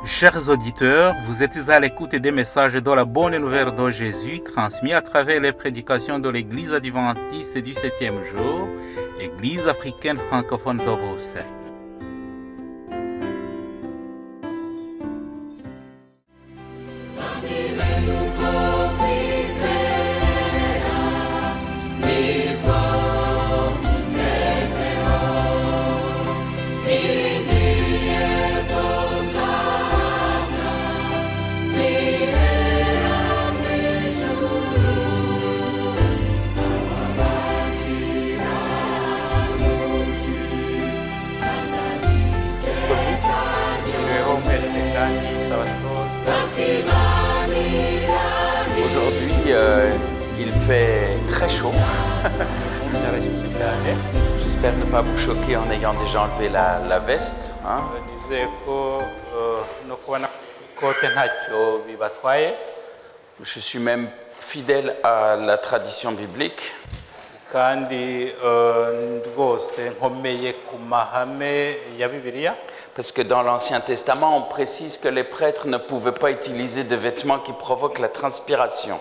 Chers auditeurs, vous êtes à l'écoute des messages de la bonne nouvelle de Jésus transmis à travers les prédications de l'Église adventiste du 7e jour, l'Église africaine francophone de Bruxelles. Aujourd'hui, il fait très chaud. J'espère ne pas vous choquer en ayant déjà enlevé la veste. Hein? Je suis même fidèle à la tradition biblique. Parce que dans l'Ancien Testament, on précise que les prêtres ne pouvaient pas utiliser de vêtements qui provoquent la transpiration.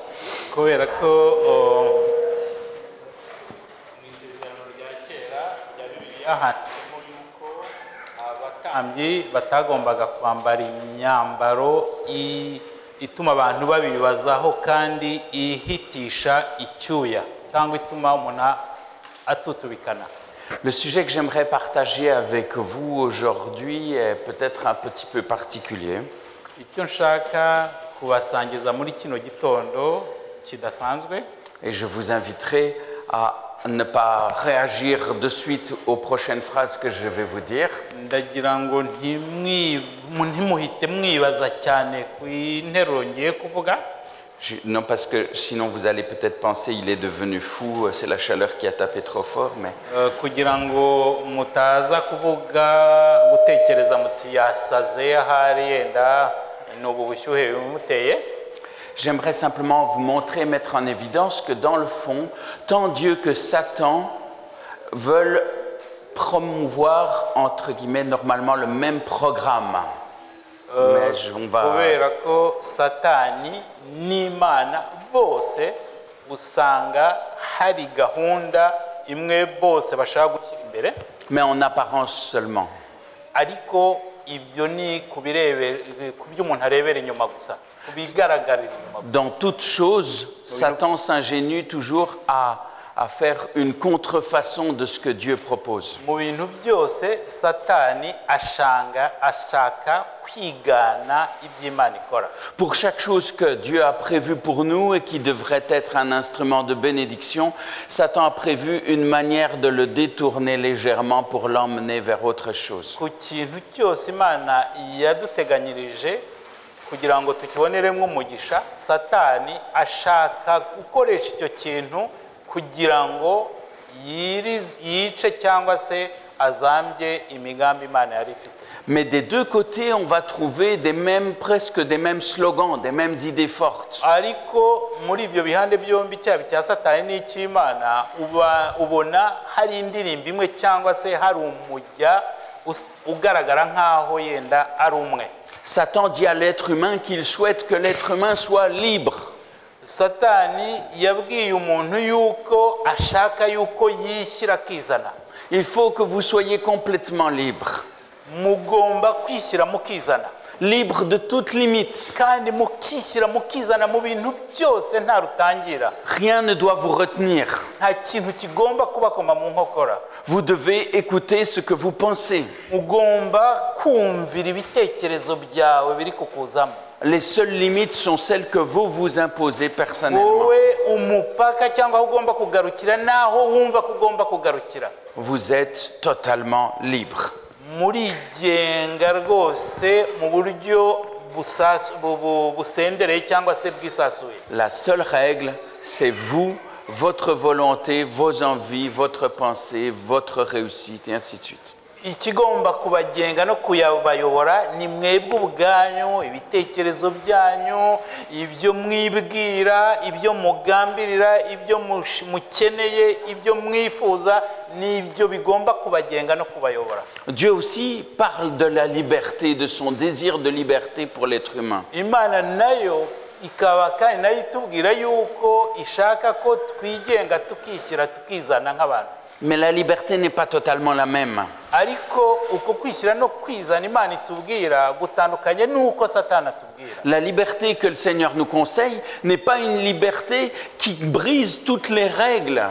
Le sujet que j'aimerais partager avec vous aujourd'hui est peut-être un petit peu particulier. Et je vous inviterai à ne pas réagir de suite aux prochaines phrases que je vais vous dire. Non, parce que sinon vous allez peut-être penser il est devenu fou, c'est la chaleur qui a tapé trop fort, mais j'aimerais simplement vous montrer, mettre en évidence que dans le fond, tant Dieu que Satan veulent promouvoir, entre guillemets, normalement le même programme. Mais on va... Mais en apparence seulement. Dans toute chose, Satan s'ingénue toujours à faire une contrefaçon de ce que Dieu propose. Pour chaque chose que Dieu a prévue pour nous et qui devrait être un instrument de bénédiction, Satan a prévu une manière de le détourner légèrement pour l'emmener vers autre chose. kugira ngo tukiboneremo umugisha satani ashaka gukoresha icyo kintu kugira ngo yice cyangwa se azambye imigambi Imana yari ifite. Mais des deux côtés, on va trouver presque des mêmes slogans, des mêmes idées fortes. Ariko muri ibyo bihande byombi cyaba cya satani n'icy'Imana ubona hari indirimbo imwe cyangwa se hari umujya ugaragara nkaho yenda ari umwe. Satan dit à l'être humain qu'il souhaite que l'être humain soit libre. Satani yabwiye umuntu yuko ashaka yuko yishyira akizana. Il faut que vous soyez complètement libre. Mugomba kwishyira mukizana. Libre de toute limite. Kandi mukishyira mukizana mu bintu byose nta rutangira. Rien ne doit vous retenir. Nta kintu kigomba kubakoma mu nkokora. Vous devez écouter ce que vous pensez. Mugomba kumvira ibitekerezo byawe biri kukuzamo. Les seules limites sont celles que vous vous imposez personnellement. wowe umupaka cyangwa aho ugomba kugarukira n'aho wumva ko ugomba kugarukira. Vous êtes totalement libre. Murigenga rwose mu buryo busendereye cyangwa se bwisasuye. La seule règle, c'est vous, votre volonté, vos envies, votre pensée, votre réussite, et ainsi de suite. Ikigomba kubagenga no kuyabayobora ni mwebwe ubwanyu, ibitekerezo byanyu, ibyo mwibwira, ibyo mugambirira, ibyo mukeneye, ibyo mwifuza, n'ibyo bigomba kubagenga no kubayobora. Dieu aussi parle de la liberté, de son désir de liberté pour l'être humain. Imana nayo ikaba kandi nayo itubwira yuko ishaka ko twigenga tukishyira tukizana nk'abantu. Mais la liberté n'est pas totalement la même. Ariko uko kwishyira no kwizana Imana itubwira gutandukanye n'uko Satani atubwira. La liberté que le Seigneur nous conseille n'est pas une liberté qui brise toutes les règles.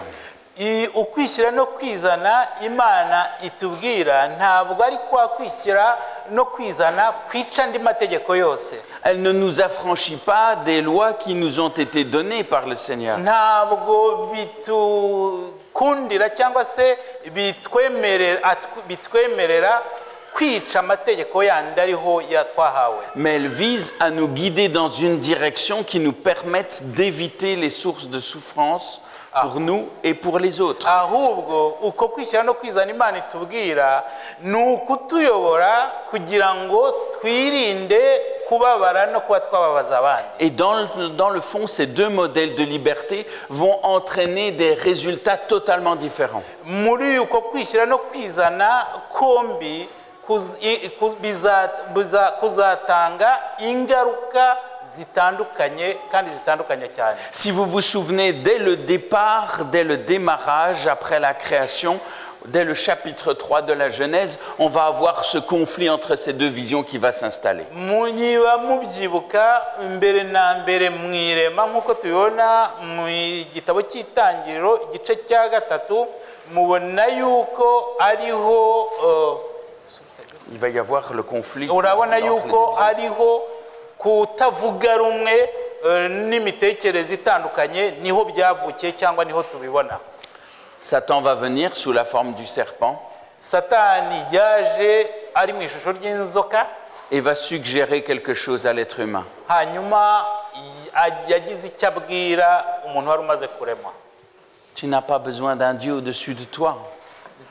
Ukwishyira no kwizana Imana itubwira ntabwo ari kwa kwishyira no kwizana kwica andi mategeko yose. Elle ne nous affranchit pas des lois qui nous ont été données par le Seigneur. Ntabwo bitukundira cyangwa se bitwemerera kwica amategeko yandi ariho yatwahawe. Mais elle vise à nous guider dans une direction qui nous permette d'éviter les sources de souffrance pour nous et pour les autres. Ahubwo uko kwishyira no kwizana Imana itubwira ni ukutuyobora kugira ngo twirinde kubabara no kuba twababaza abandi. Et dans le fond, ces deux modèles de liberté vont entraîner des résultats totalement différents. Muri uko kwishyira no kwizana kombi kuzatanga ingaruka zitandukanye kandi zitandukanye cyane. Si vous vous souvenez, dès le départ, dès le démarrage, après la création, dès le chapitre 3 de la Genèse, on va avoir ce conflit entre ces deux visions qui va s'installer. Niba mubyibuka mbere na mbere mwirema nk'uko tubibona mu gitabo cy'itangiriro igice cya 3 mubona yuko ariho il va y avoir le conflit. Urabona yuko ariho kutavuga rumwe n'imitekerereze itandukanye niho byavukiye cyangwa niho tubibona. Satan va venir sous la forme du serpent. Satani yaje ari mu ishusho ry'inzoka et va suggérer quelque chose à l'être humain. Hanyuma yagize icyo abwira umuntu wari umaze kuremwa. Tu n'as pas besoin d'un Dieu au-dessus de toi.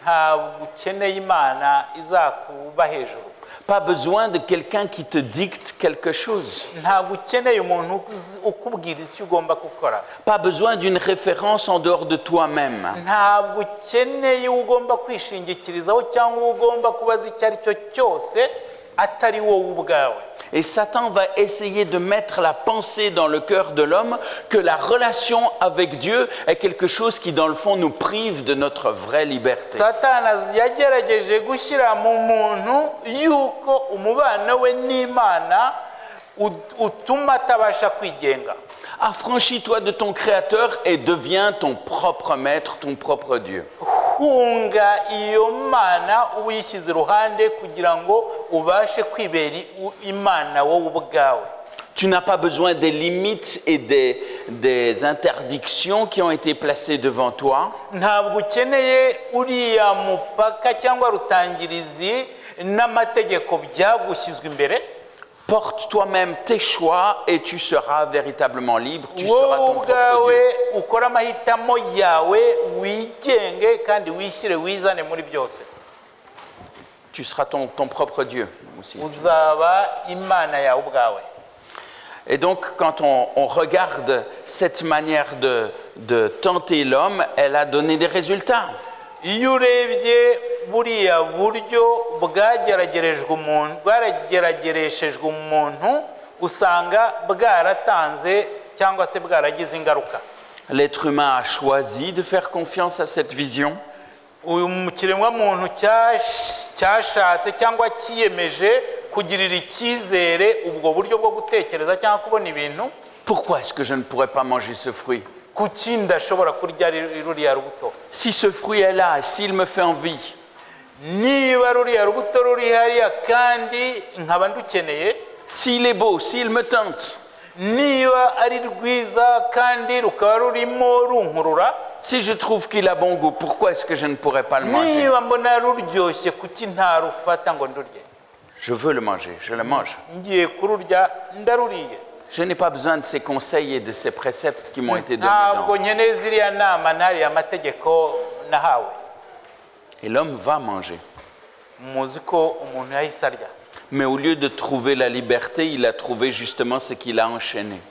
Ntabwo ukeneye Imana izakuba hejuru. Pas besoin de quelqu'un qui te dicte quelque chose. Ntabwo ukeneye umuntu ukubwira icyo ugomba gukora. Pas besoin d'une référence en dehors de toi-même. Ntabwo ukeneye ugomba kwishingikirizaho cyangwa ugomba kubaza icyo ari cyo cyose atari wowe ubwawe. Et Satan va essayer de mettre la pensée dans le cœur de l'homme que la relation avec Dieu est quelque chose qui, dans le fond, nous prive de notre vraie liberté. Satani yagerageje gushyira mu muntu yuko umubano we n'Imana utuma atabasha kwigenga. Affranchis-toi de ton Créateur et deviens ton propre maître, ton propre Dieu. Hunga iyo Mana uyishyize iruhande kugira ngo ubashe kwibera Imana wowe ubwawe. Tu n'as pas besoin des limites et des interdictions qui ont été placées devant toi. Ntabwo ukeneye uriya mupaka cyangwa rutangirizi n'amategeko byagushyizwe imbere. Porte toi-même tes choix et tu seras véritablement libre. Tu seras ton propre Dieu. Ukora amahitamo yawe wigenge kandi wishyire wizane muri byose. Tu seras ton propre Dieu aussi. Uzaba Imana yawe ubwawe. Et donc, quand on regarde cette manière de tenter l'homme, elle a donné des résultats. Iyo urebye buriya buryo bwageragereshejwe umuntu usanga bwaratanze cyangwa se bwaragize ingaruka. L'être humain a choisi de faire confiance à cette vision. Uyu kiremwa muntu cyashatse cyangwa kiyemeje kugirira icyizere ubwo buryo bwo gutekereza cyangwa kubona ibintu. Pourquoi est-ce que je ne pourrais pas manger ce fruit? Kuki ndashobora kurya ruriya rubuto? Si ce fruit est là et s'il me fait envie, niba ruriya rubuto ruri hariya kandi nkaba ndukeneye, s'il est beau, s'il me tente, niba ari rwiza kandi rukaba rurimo runkurura, si je trouve qu'il a bon goût, pourquoi est-ce que je ne pourrais pas le manger? niba mbona ruryoshye kuki ntarufata ngo ndurye? Je veux le manger, je le mange. Ngiye kururya ndaruriye. Je n'ai pas besoin de ces conseils et de ces préceptes qui m'ont été donnés. Ntabwo nkeneye ziriya nama n'ariya mategeko nahawe. Et l'homme va manger. Muzi ko umuntu yahise arya. Mais au lieu de trouver la liberté, il a trouvé justement ce qu'il a enchaîné.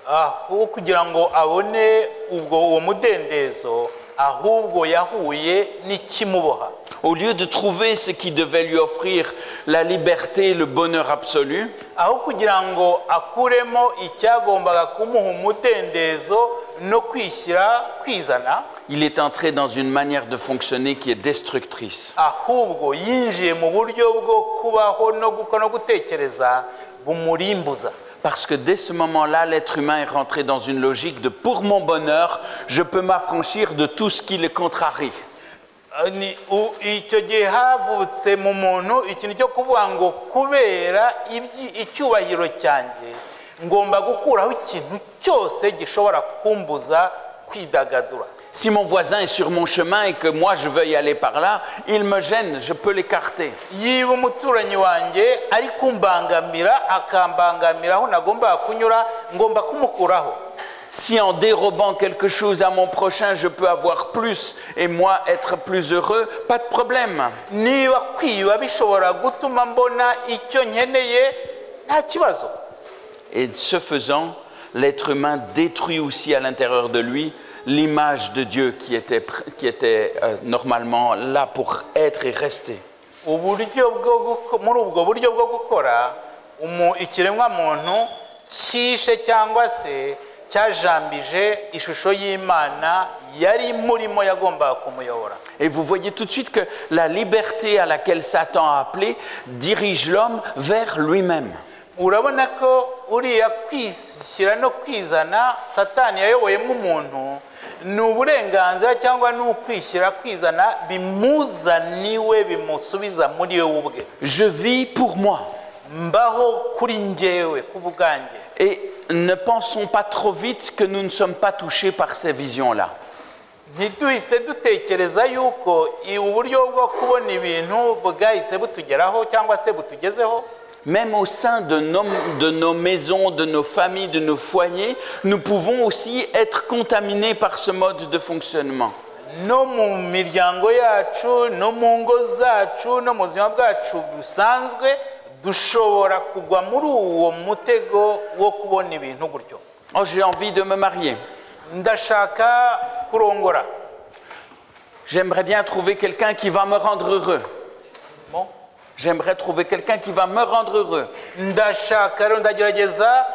Aho kugira ngo abone uwo mudendezo, ahubwo yahuye n'ikimuboha. Au lieu de trouver ce qui devait lui offrir la liberté et le bonheur absolu, aho kugira ngo akuremo icyagombaga kumuha umudendezo no kwishyira kwizana, il est entré dans une manière de fonctionner qui est destructrice. ahubwo yinjiye mu buryo bwo kubaho no gutekereza bumurimbuza. Parce que dès ce moment-là, l'être humain est rentré dans une logique de pour mon bonheur, je peux m'affranchir de tout ce qui le contrarie. Icyo gihe havutse mu muntu ikintu cyo kuvuga ngo kubera icyubahiro cyanjye ngomba gukuraho ikintu cyose gishobora kumbuza kwidagadura. Si mon voisin est sur mon chemin et que moi je veux y aller par là, il me gêne, je peux l'écarter. Yiba umuturanyi wanjye ari kumbangamira akambangamira aho nagomba kunyura, ngomba kumukuraho. Si en dérobant quelque chose à mon prochain, je peux avoir plus et moi être plus heureux, pas de problème. Niba kwiba bishobora gutuma mbona icyo nkeneye, nta kibazo. Et ce faisant, l'être humain détruit aussi à l'intérieur de lui l'image de Dieu qui était normalement là pour être et rester. Muri ubwo buryo bwo gukora, ikiremwa muntu cyishe cyangwa se cyajambije ishusho y'Imana yari murimo yagombaga kumuyobora. Et vous voyez tout de suite que la liberté à laquelle Satan a appelé dirige l'homme vers lui-même. Urabona ko uriya kwishyira no kwizana Satani yayoboyemo umuntu ni uburenganzira cyangwa ni ukwishyira kwizana bimuzaniwe bimusubiza muri we ubwe. Je vis pour moi. Mbaho kuri njyewe ku bwanjye. Et ne pensons pas trop vite que nous ne sommes pas touchés par ces visions-là. Ntiduhise dutekereza yuko uburyo bwo kubona ibintu bwahise butugeraho cyangwa se butugezeho. Même au sein de nos maisons, de nos familles, de nos foyers, nous pouvons aussi être contaminés par ce mode de fonctionnement. No mu miryango yacu, no mu ngo zacu, no mu buzima bwacu busanzwe dushobora kugwa muri uwo mutego wo kubona ibintu gutyo. Oh, j'ai envie de me marier. Ndashaka kurongora. J'aimerais bien trouver quelqu'un qui va me rendre heureux. Bon. J'aimerais trouver quelqu'un qui va me rendre heureux. Ndashaka rero ndagerageza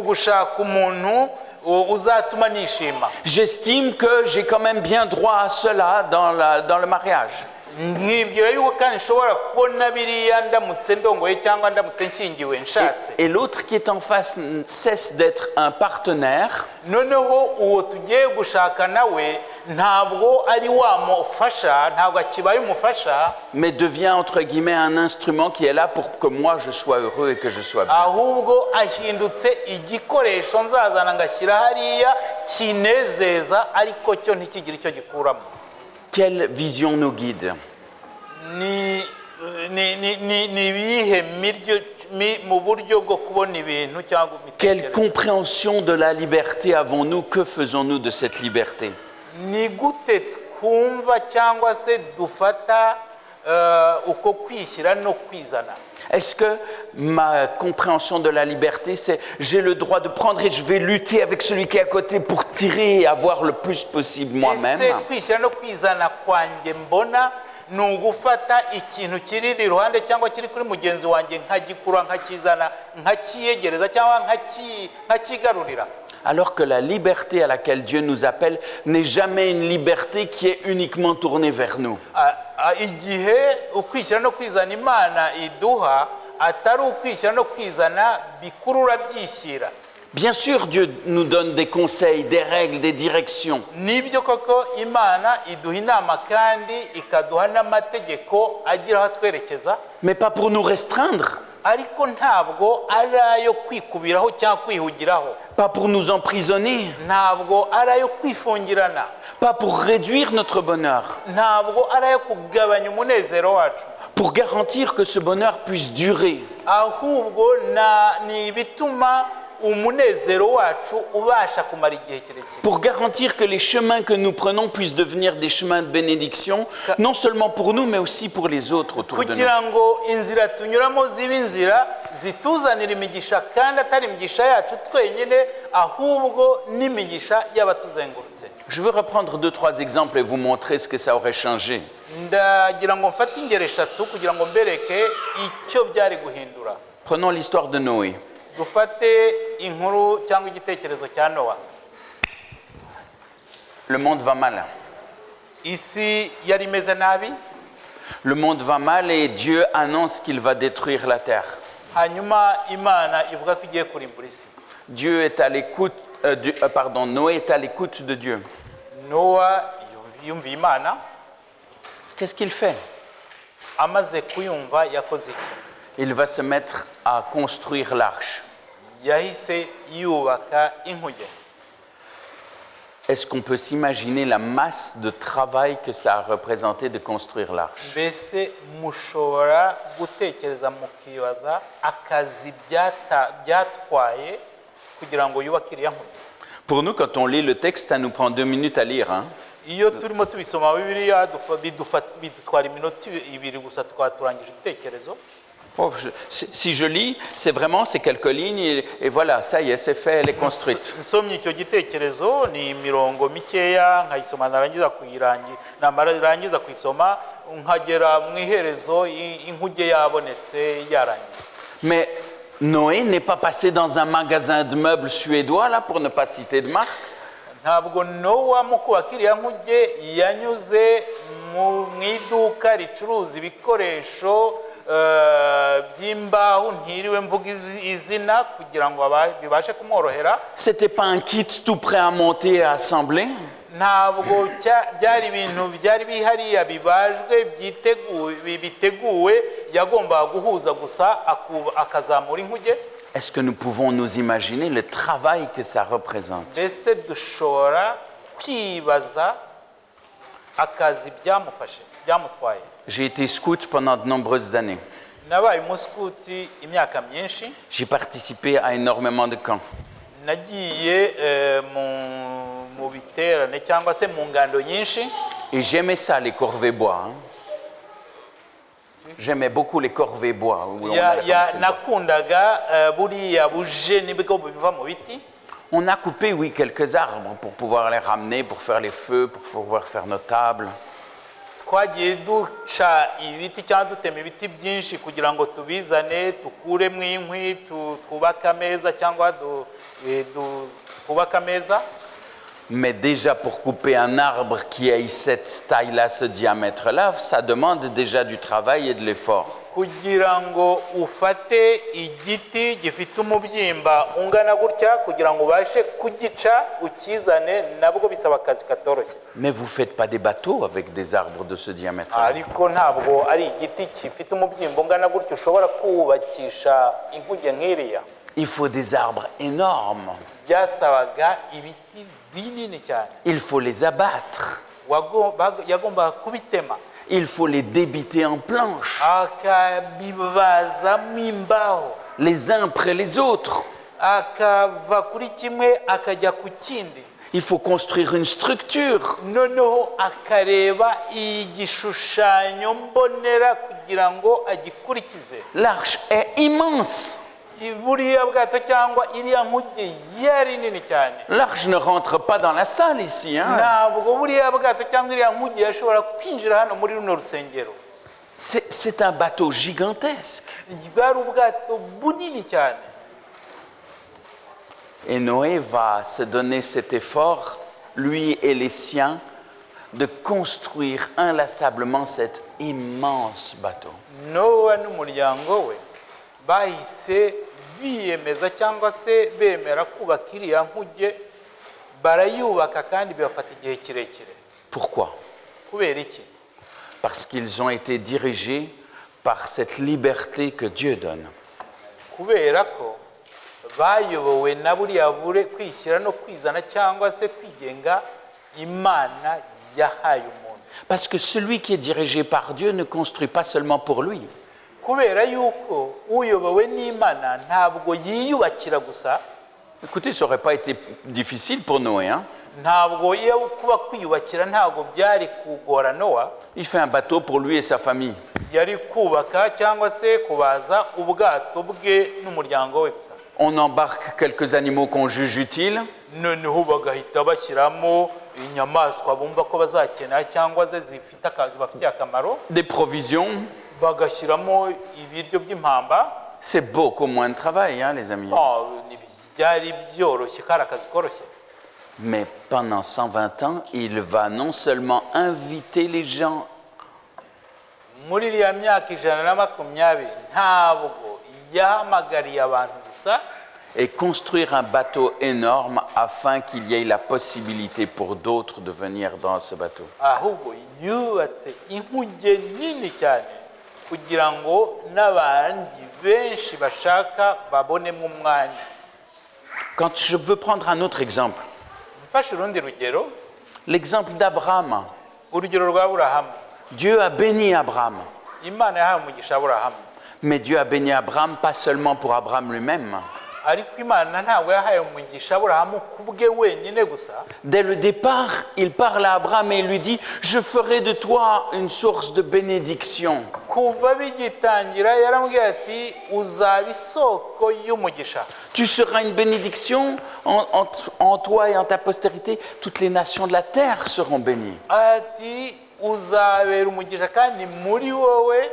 gushaka umuntu uzatuma nishima. J'estime que j'ai quand même bien droit à cela dans le mariage. Nkibwira yuko kandi nshobora kubona biriya ndamutse ndongoye cyangwa ndamutse nshyingiwe nshatse. Et l'autre qui est en face cesse d'être un partenaire. Noneho uwo tugiye gushaka nawe ntabwo ari wa mufasha, ntabwo akibaye umufasha, mais devient entre guillemets un instrument qui est là pour que moi je sois heureux et que je sois bien. Ahubwo ahindutse igikoresho nzazana ngashyira hariya kinezeza ariko cyo ntikigira icyo gikuramo. Quelle vision nous guide? Ni ibihe miryo mu buryo bwo kubona ibintu cyangwa Quelle compréhension de la liberté avons-nous? Que faisons-nous de cette liberté? Ni gute twumva cyangwa se dufata uko kwishyira no kwizana? Est-ce que ma compréhension de la liberté, c'est j'ai le droit de prendre et je vais lutter avec celui qui est à côté pour tirer et avoir le plus possible moi-même? Ese kwishyira no kwizana kwanjye mbona ni ugufata ikintu kiri iruhande cyangwa kiri kuri mugenzi wanjye nkagikura nkakizana nkakiyegereza cyangwa nkakigarurira? Alors que la liberté à laquelle Dieu nous appelle n'est jamais une liberté qui est uniquement tournée vers nous. Igihe ukwishyira no kwizana Imana iduha atari ukwishyira no kwizana bikurura byishyira. Bien sûr, Dieu nous donne des conseils, des règles, des directions. Nibyo koko Imana iduha inama kandi ikaduha n'amategeko agira aho twerekeza. Mais pas pour nous restreindre. ariko ntabwo ari ayo kwikubiraho cyangwa kwihugiraho, pas pour nous emprisonner, ntabwo ari ayo kwifungirana, pas pour réduire notre bonheur, ntabwo ari ayo kugabanya umunezero wacu, pour garantir que ce bonheur puisse durer. ahubwo ni ibituma umunezero wacu ubasha kumara igihe kirekire, Pour garantir que les chemins que nous prenons puissent devenir des chemins de bénédiction, non seulement pour nous, mais aussi pour les autres autour de nous. kugira ngo inzira tunyuramo zibe inzira zituzanira imigisha kandi atari imigisha yacu twenyine, ahubwo n'imigisha y'abatuzengurutse. Je veux reprendre 2-3 exemples et vous montrer ce que ça aurait changé. ndagira ngo mfate ingero eshatu kugira ngo mbereke icyo byari guhindura. Prenons l'histoire de Noé. dufate inkuru cyangwa igitekerezo cya Nowa. Le monde va mal. isi yari imeze nabi, Le monde va mal et Dieu annonce qu'il va détruire la terre. hanyuma imana ivuga ko igiye kurimbura isi. Dieu est à l'écoute, Noé est à l'écoute de Dieu. Nowa yumviye imana, Qu'est-ce qu'il fait? amaze kuyumva yakoze iki? Il va se mettre à construire l'arche. yahise yubaka inkuge. Est-ce qu'on peut s'imaginer la masse de travail que ça a représenté de construire l'arche? mbese mushobora gutekereza mukibaza akazi byatwaye kugira ngo yubake iriya nkuge? Pour nous, quand on lit le texte, ça nous prend 2 minutes à lire. Hein? iyo turimo tubisoma bibiliya bidutwara iminota ibiri gusa tukaba turangije igitekerezo. Oh, si je lis, c'est quelques lignes et voilà, ça y est, c'est fait, elle est construite. nsomye icyo gitekerezo ni imirongo mikeya nkayisoma, narangiza kuyisoma nkagera mu iherezo inkuge yabonetse yarangiye. Mais Noé n'est pas passé dans un magasin de meubles suédois, là, pour ne pas citer de marque. ntabwo Nowa mu kubaka iriya nkuge yanyuze mu iduka ricuruza ibikoresho by'imbaho, ntiriwe mvuga izina kugira ngo bibashe kumworohera. C'était pas un kit tout prêt à monter et à assembler. ntabwo byari ibintu byari bihariya bibajwe biteguwe, yagombaga guhuza gusa akazamura inkuge. Est-ce que nous pouvons nous imaginer le travail que ça représente? mbese dushobora kwibaza akazi byamutwaye. J'ai été scout pendant de nombreuses années. nabaye umuskuti imyaka myinshi, J'ai participé à énormément de camps. nagiye mu biterane cyangwa se mu ngando nyinshi. Et j'aimais ça, les corvées bois. Hein. J'aimais beaucoup les corvées bois. Oui, nakundaga buriya bujeni bwo biva mu biti. On a coupé, oui, quelques arbres pour pouvoir les ramener, pour faire les feux, pour pouvoir faire nos tables. twagiye duca ibiti cyangwa dutema ibiti byinshi kugira ngo tubizane tukuremo inkwi, twubake ameza cyangwa twubake ameza. Mais déjà, pour couper un arbre qui ait cette taille-là, ce diamètre-là, ça demande déjà du travail et de l'effort. kugira ngo ufate igiti gifite umubyimba ungana gutya kugira ngo ubashe kugica ukizane, nabwo bisaba akazi katoroshye. Mais vous ne faites pas des bateaux avec des arbres de ce diamètre-là. ariko ntabwo ari igiti gifite umubyimba ungana gutya ushobora kubakisha inkuge nk'iriya. Il faut des arbres énormes. byasabaga ibiti binini cyane. Il faut les abattre. yagombaga kubitema, Il faut les débiter en planches, akabibazamo imbaho, les uns après les autres. akava kuri kimwe akajya ku kindi. Il faut construire une structure. noneho akareba igishushanyo mbonera kugira ngo agikurikize. L'arche est immense. buriya bwato cyangwa iriya nkuge yari nini cyane. L'arche ne rentre pas dans la salle ici. Hein? ntabwo buriya bwato cyangwa iriya nkuge yashobora kwinjira hano muri runo rusengero. C'est un bateau gigantesque. bwari ubwato bunini cyane. Et Noé va se donner cet effort, lui et les siens, de construire inlassablement cet immense bateau. Nowa n'umuryango we bahise biyemeza cyangwa se bemera kubaka iriya nkuge, barayubaka kandi bibafata igihe kirekire. Pourquoi? kubera iki? Parce qu'ils ont été dirigés par cette liberté que Dieu donne. kubera ko bayobowe na buriya bure kwishyira no kwizana cyangwa se kwigenga Imana yahaye umuntu. Parce que celui qui est dirigé par Dieu ne construit pas seulement pour lui. Kubera yuko uyobowe n'Imana ntabwo yiyubakira gusa. Écoutez, ça n'aurait pas été difficile pour Noé. Hein? Ntabwo iyo kuba kwiyubakira ntabwo byari kugora Nowa. Il fait un bateau pour lui et sa famille. Yari kubaka cyangwa se kubaza ubwato bwe n'umuryango we gusa. On embarque quelques animaux qu'on juge utiles. Noneho bagahita bashyiramo inyamaswa bumva ko bazakenera cyangwa ze zibafitiye akamaro. Des provisions. Bagashyiramo ibiryo by'impamba. C'est beaucoup moins de travail, hein, les amis. Byari byoroshye kari akazi koroshye. Mais pendant 120 ans, il va non seulement inviter les gens, Muri iriya myaka 120 ntabwo yahamagariye abantu gusa, et construire un bateau énorme afin qu'il y ait la possibilité pour d'autres de venir dans ce bateau. ahubwo yubatse inkuge nini cyane kugira ngo n'abandi benshi bashaka babonemo umwanya. Quand je veux prendre un autre exemple, Mfashe urundi rugero, l'exemple d'Abraham. urugero rwa Aburahamu. Dieu a béni Abraham, Imana yahaye umugisha Aburahamu, mais Dieu a béni Abraham pas seulement pour Abraham lui-même. ariko Imana ntabwo yahaye umugisha Aburahamu kubwe wenyine gusa. Dès le départ, il parle à Abraham et il lui dit « Je ferai de toi une source de bénédiction. Kuva bigitangira yaramubwiye ati uzaba isoko y'umugisha. Tu seras une bénédiction en toi et en ta postérité. Toutes les nations de la terre seront bénies. » Ati uzabera umugisha kandi muri wowe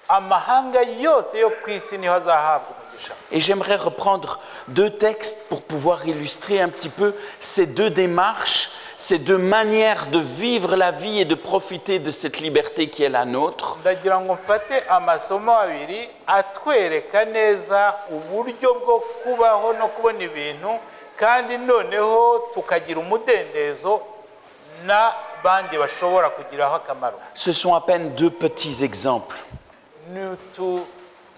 amahanga yose yo ku isi niho azahabwa umugisha. Et j'aimerais reprendre deux textes pour pouvoir illustrer un petit peu ces deux démarches, ces deux manières de vivre la vie et de profiter de cette liberté qui est la nôtre. Ndagira ngo mfate amasomo abiri atwereka neza uburyo bwo kubaho no kubona ibintu kandi noneho tukagira umudendezo n'abandi bashobora kugiraho akamaro. Ce sont à peine deux petits exemples,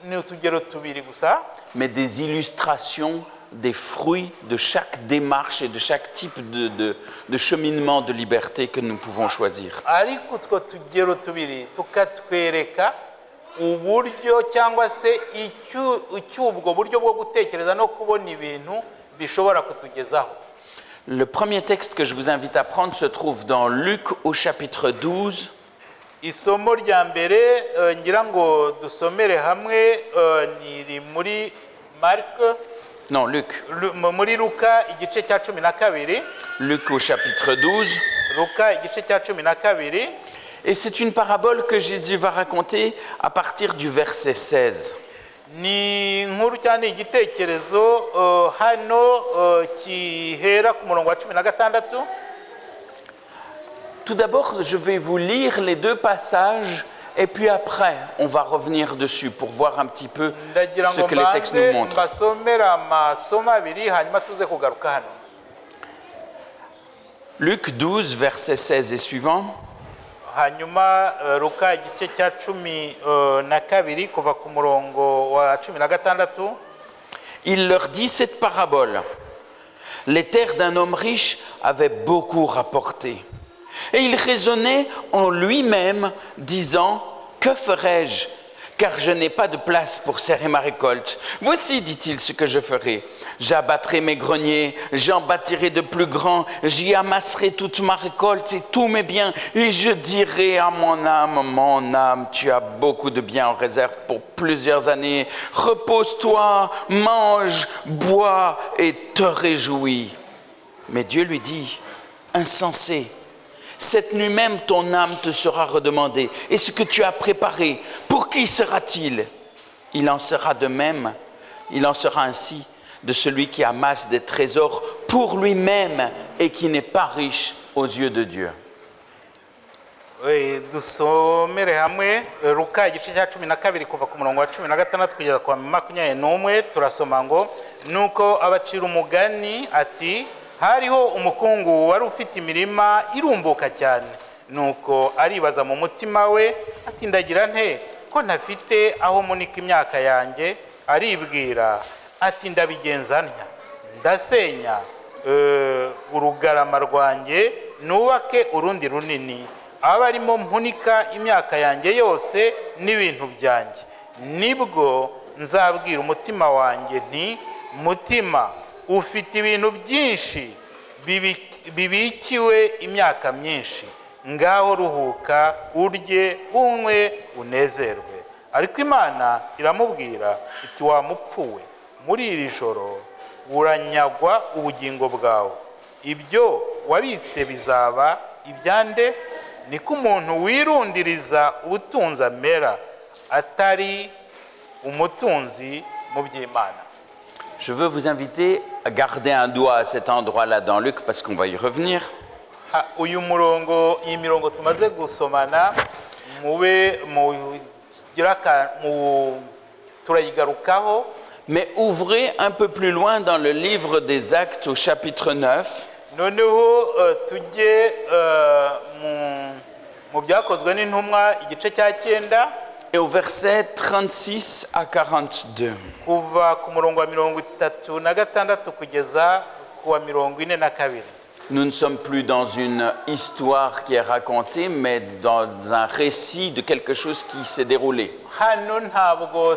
Ni utugero tubiri gusa, mais des illustrations des fruits de chaque démarche et de chaque type de cheminement de liberté que nous pouvons choisir. ariko utwo tugero tubiri tukatwereka uburyo cyangwa se icy'ubwo buryo bwo gutekereza no kubona ibintu bishobora kutugezaho. Le premier texte que je vous invite à prendre se trouve dans Luc au chapitre 12. Isomo rya mbere ngira ngo dusomere hamwe ni muri Mark, Non, Luc. muri Luka igice cya 12. Luc au chapitre 12. Luka igice cya 12. Et c'est une parabole que Jésus va raconter à partir du verset 16. Ni inkuru cyane igitekerezo hano kihera ku murongo wa 16. Tout d'abord, je vais vous lire les deux passages et puis après, on va revenir dessus pour voir un petit peu Ndagira ce ngo que les textes nous mbanze montrent. mbasomera amasomo abiri hanyuma tuze kugaruka hano. Luc 12, verset 16 et suivant. Hanyuma Luka igice cya 12 kuva ku murongo wa 16. Il leur dit cette parabole. Les terres d'un homme riche avaient beaucoup rapporté. Et il raisonnait en lui-même, disant, « Que ferai-je ? Car je n'ai pas de place pour serrer ma récolte. Voici, dit-il, ce que je ferai. J'abattrai mes greniers, j'en bâtirai de plus grands, j'y amasserai toute ma récolte et tous mes biens, et je dirai à mon âme, tu as beaucoup de biens en réserve pour plusieurs années. Repose-toi, mange, bois et te réjouis. » Mais Dieu lui dit, « Insensé, cette nuit même ton âme te sera redemandée, et ce que tu as préparé, pour qui sera-t-il ? Il en sera de même, il en sera ainsi de celui qui amasse des trésors pour lui-même et qui n'est pas riche aux yeux de Dieu. » Dusomere hamwe Luka igice cya 12 kuva ku murongo wa 16 kugeza ku wa 21. Turasoma ngo nuko abacira umugani ati hariho umukungu wari ufite imirima irumbuka cyane, nuko aribaza mu mutima we ati ndagira nte ko ntafite aho munika imyaka yanjye, aribwira ati ndabigenza ntya, ndasenya urugarama rwanjye nubake urundi runini, aba arimo mpunika imyaka yanjye yose n'ibintu byanjye. Nibwo nzabwira umutima wanjye nti, mutima ufite ibintu byinshi bibikiwe imyaka myinshi, ngaho ruhuka urye unywe unezerwe. Ariko Imana iramubwira iti, wa mupfuwe, muri iri joro uranyagwa ubugingo bwawe, ibyo wabitse bizaba ibyande? Niko umuntu wirundiriza ubutunzi amera, atari umutunzi mu by'Imana. Je veux vous inviter à garder un doigt à cet endroit-là dans Luc parce qu'on va y revenir. Uyu murongo, iyi mirongo tumaze gusomana mube turayigarukaho. Mais ouvrez un peu plus loin dans le livre des Actes au chapitre 9. Noneho tujye mu byakozwe n'intumwa igice cya 9 et au verset 36 à 42. kuva ku murongo wa 36 kugeza ku wa 42. Nous ne sommes plus dans une histoire qui est racontée, mais dans un récit de quelque chose qui s'est déroulé. Hano ntabwo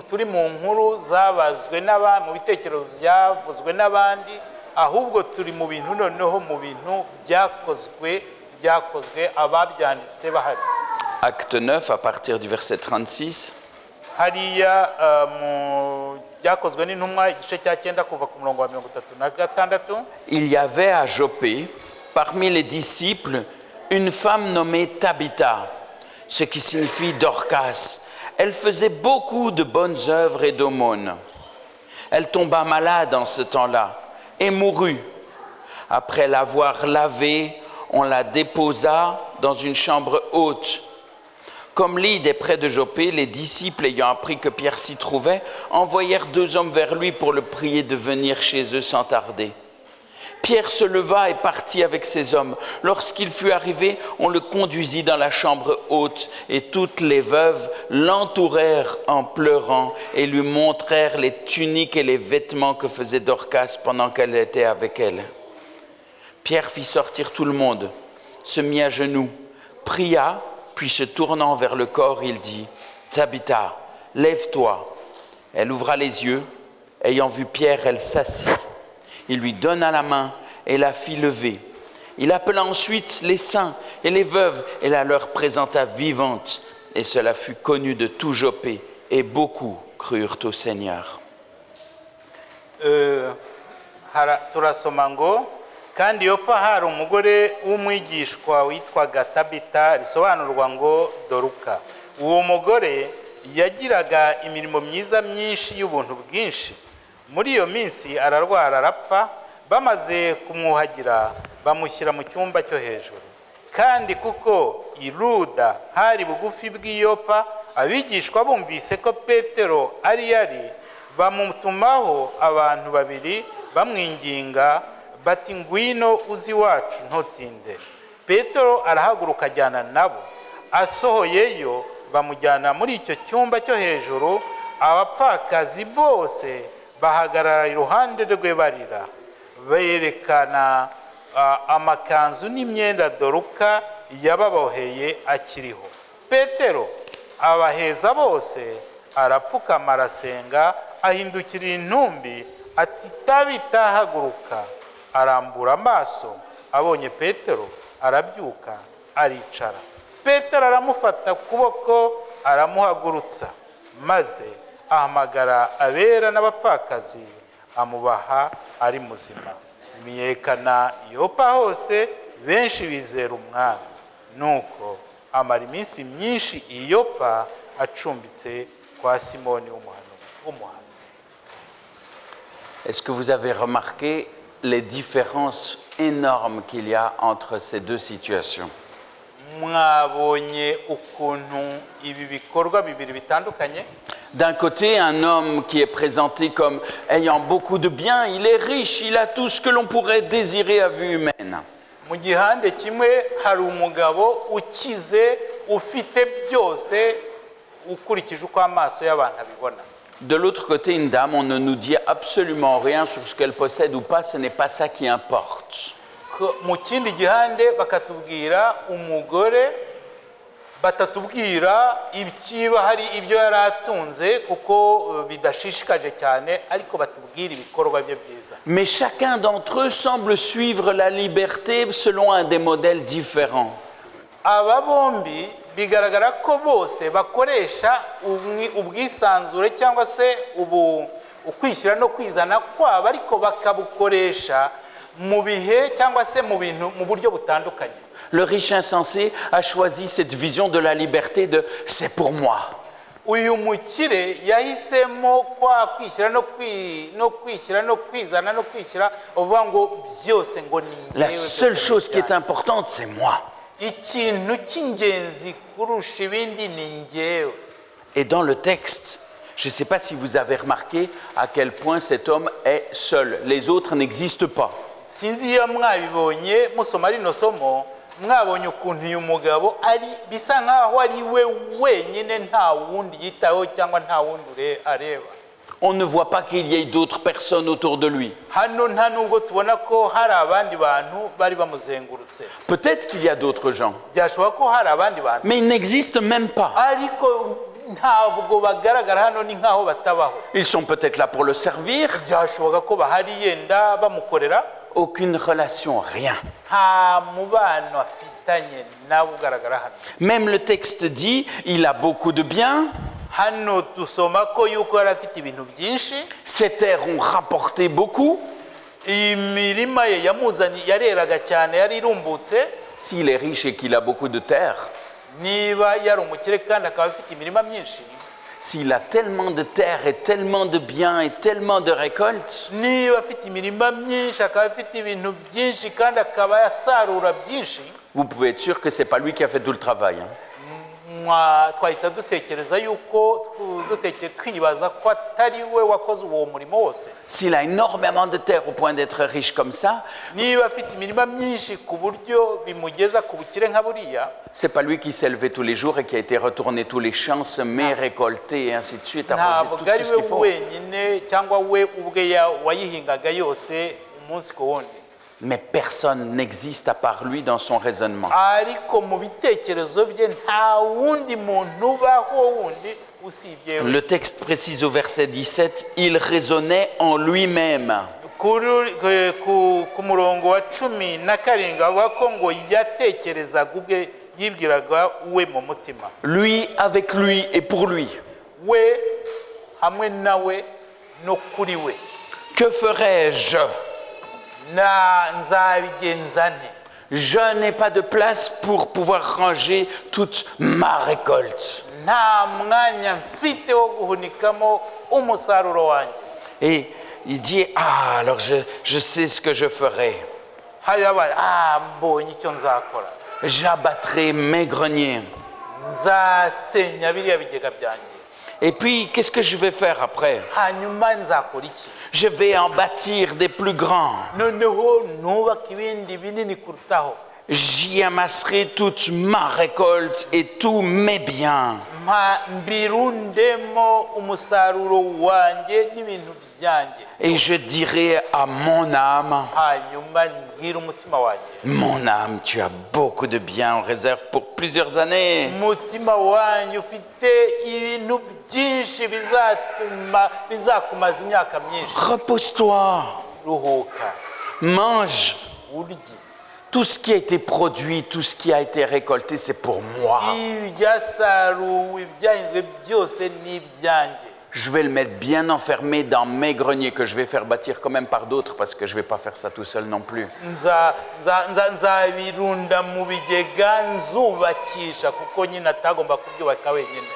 turi mu nkuru zabazwe n'aba mu bitekerezo byavuzwe n'abandi, ahubwo turi mu bintu noneho mu bintu byakozwe ababyanditse bahari. Acte 9 à partir du verset 36. Hariya mu byakozwe n'intumwa igice cya 9 kuva ku murongo wa 36. Il y avait à Joppé, parmi les disciples, une femme nommée Tabitha, ce qui signifie Dorcas. Elle faisait beaucoup de bonnes œuvres et d'aumônes. Elle tomba malade en ce temps-là et mourut. Après l'avoir lavée, on la déposa dans une chambre haute. Comme Lydde est près de Joppé, les disciples, ayant appris que Pierre s'y trouvait, envoyèrent 2 hommes vers lui pour le prier de venir chez eux sans tarder. Pierre se leva et partit avec ces hommes. Lorsqu'il fut arrivé, on le conduisit dans la chambre haute, et toutes les veuves l'entourèrent en pleurant et lui montrèrent les tuniques et les vêtements que faisait Dorcas pendant qu'elle était avec elle. Pierre fit sortir tout le monde, se mit à genoux, pria, puis se tournant vers le corps, il dit, « Tabitha, lève-toi. » Elle ouvra les yeux. Ayant vu Pierre, elle s'assit. Il lui donna la main et la fit lever. Il appela ensuite les saints et les veuves et la leur présenta vivante. Et cela fut connu de tout Joppé, et beaucoup crurent au Seigneur. Turasoma ngo, kandi Yopa hari umugore w'umwigishwa witwaga Tabita, risobanurwa ngo Doruka. Uwo mugore yagiraga imirimo myiza myinshi y'ubuntu bwinshi. Muri iyo minsi ararwara arapfa, bamaze kumwuhagira bamushyira mu cyumba cyo hejuru. Kandi kuko i Luda hari bugufi bw'Iyopa, abigishwa bumvise ko Petero ari bamutumaho abantu babiri bamwinginga bati, ngwino uzi wacu ntutinde. Petero arahaguruka ajyana nabo. Asohoyeyo bamujyana muri icyo cyumba cyo hejuru, abapfakazi bose bahagarara iruhande rwe barira, berekana amakanzu n'imyenda Doruka yababoheye akiriho. Petero abaheza bose, arapfukama arasenga, ahindukirira intumbi ati, Tabita, haguruka. Arambura amaso, abonye Petero arabyuka aricara. Petero aramufata ukuboko aramuhagurutsa, maze ahamagara abera n'abapfakazi amubaha ari muzima. Imyekana Yopa hose, benshi bizera umwami. Nuko amara iminsi myinshi i Yopa acumbitse kwa Simoni w'umuhanzi. Est-ce que vous avez remarqué les différences énormes qu'il y a entre ces deux situations? Mwabonye ukuntu ibi bikorwa bibiri bitandukanye? D'un côté, un homme qui est présenté comme ayant beaucoup de biens, il est riche, il a tout ce que l'on pourrait désirer à vue humaine. Mu gihande kimwe hari umugabo ukize, ufite byose ukurikije uko amaso y'abantu abibona. De l'autre côté, une dame, on ne nous dit absolument rien sur ce qu'elle possède ou pas, ce n'est pas ça qui importe. Mu kindi gihande bakatubwira umugore batatubwira ibyiba hari ibyo yari atunze kuko bidashishikaje cyane ariko batubwira ibikorwa bye byiza. Mais chacun d'entre eux semble suivre la liberté selon un des modèles différents. Aba bombi bigaragara ko bose bakoresha ubwisanzure cyangwa se ukwishyira no kwizana kwabo ariko bakabukoresha mu bihe cyangwa se mu bintu mu buryo butandukanye. Le riche insensé a choisi cette vision de la liberté de « c'est pour moi ». Uyu mukire yahisemo kwishyira no kwishyira no kwizana no kwishyira uvuga ngo byose ngo ni La seule chose qui est importante, c'est moi. Ikintu cy'ingenzi kurusha ibindi ni njyewe. Et dans le texte, je ne sais pas si vous avez remarqué à quel point cet homme est seul. Les autres n'existent pas. Sinzi iyo mwabibonye musoma rino somo mwabonye ukuntu uyu mugabo ari bisa nkaho ari we wenyine nta wundi yitaho cyangwa nta wundi areba. On ne voit pas qu'il y ait d'autres personnes autour de lui. Hano nta nubwo tubona ko hari abandi bantu bari bamuzengurutse. Peut-être qu'il y a d'autres gens, Byashoboka ko hari abandi bantu mais ils n'existent même pas. ariko ntabwo bagaragara hano ni nkaho batabaho. Ils sont peut-être là pour le servir. Byashoboka ko bahari yenda bamukorera. Aucune relation, rien. Nta mubano afitanye nawe ugaragara hano. Même le texte dit, il a beaucoup de biens. Hano dusoma ko yuko yari afite ibintu byinshi. Ses terres ont rapporté beaucoup. Imirima ye yamuzanye yareraga cyane yari irumbutse. S'il est riche et qu'il a beaucoup de terres, Niba yari umukire kandi akaba afite imirima myinshi, s'il a tellement de terres et tellement de biens et tellement de récoltes, niba afite imirima myinshi akaba afite ibintu byinshi kandi akaba yasarura byinshi, vous pouvez être sûr que ce n'est pas lui qui a fait tout le travail. twahita dutekereza yuko twibaza ko atari we wakoze uwo murimo wose. S'il a énormément de terres au point d'être riche comme ça, Niba afite imirima myinshi ku buryo bimugeza ku bukire nka buriya, c'est pas lui qui s'est levé tous les jours et qui a été retourné tous les champs, semé, récolté et ainsi de suite, arrosé tout, ntabwo ari tout ce we qu'il faut. wenyine cyangwa we ubwe wayihingaga yose umunsi ku wundi. Mais personne n'existe à part lui dans son raisonnement. Ariko mu bitekerezo bye nta wundi muntu ubaho wundi usibye we. Le texte précise au verset 17, il raisonnait en lui-même. Ku murongo wa 17 avuga ko ngo yatekerezaga ubwe yibwiraga we mu mutima. Lui avec lui et pour lui. We hamwe nawe no kuri we. Que ferais-je? Nzabigenza nte? Je n'ai pas de place pour pouvoir ranger toute ma récolte. Nta mwanya mfite wo guhunikamo umusaruro wanjye. Et il dit, ah, alors je sais ce que je ferai. Hari abaye mbonye icyo nzakora. J'abattrai mes greniers. Nzasenya biriya bigega byanjye. Et puis, qu'est-ce que je vais faire après? Hanyuma nzakora iki? Je vais en bâtir des plus grands. Noneho nubaka ibindi binini kurutaho. J'y amasserai toute ma récolte et tous mes biens. Mbirundemo umusaruro wanjye n'ibintu byanjye. Et je dirai à mon âme, Hanyuma mbwira umutima wanjye. mon âme, tu as beaucoup de biens en réserve pour plusieurs années. Umutima wanjye ufite ibintu byinshi bizakumaza imyaka myinshi. Repose-toi, Ruhuka, mange. urye. Tout ce qui a été produit, tout ce qui a été récolté, c'est pour moi. Ibyasaruwe ibyahinzwe byose ni ibyanjye. Je vais le mettre bien enfermé dans mes greniers que je vais faire bâtir quand même par d'autres parce que je ne vais pas faire ça tout seul non plus. Nzabirunda mu bigega nzubakisha kuko nyine atagomba kubyubaka wenyine.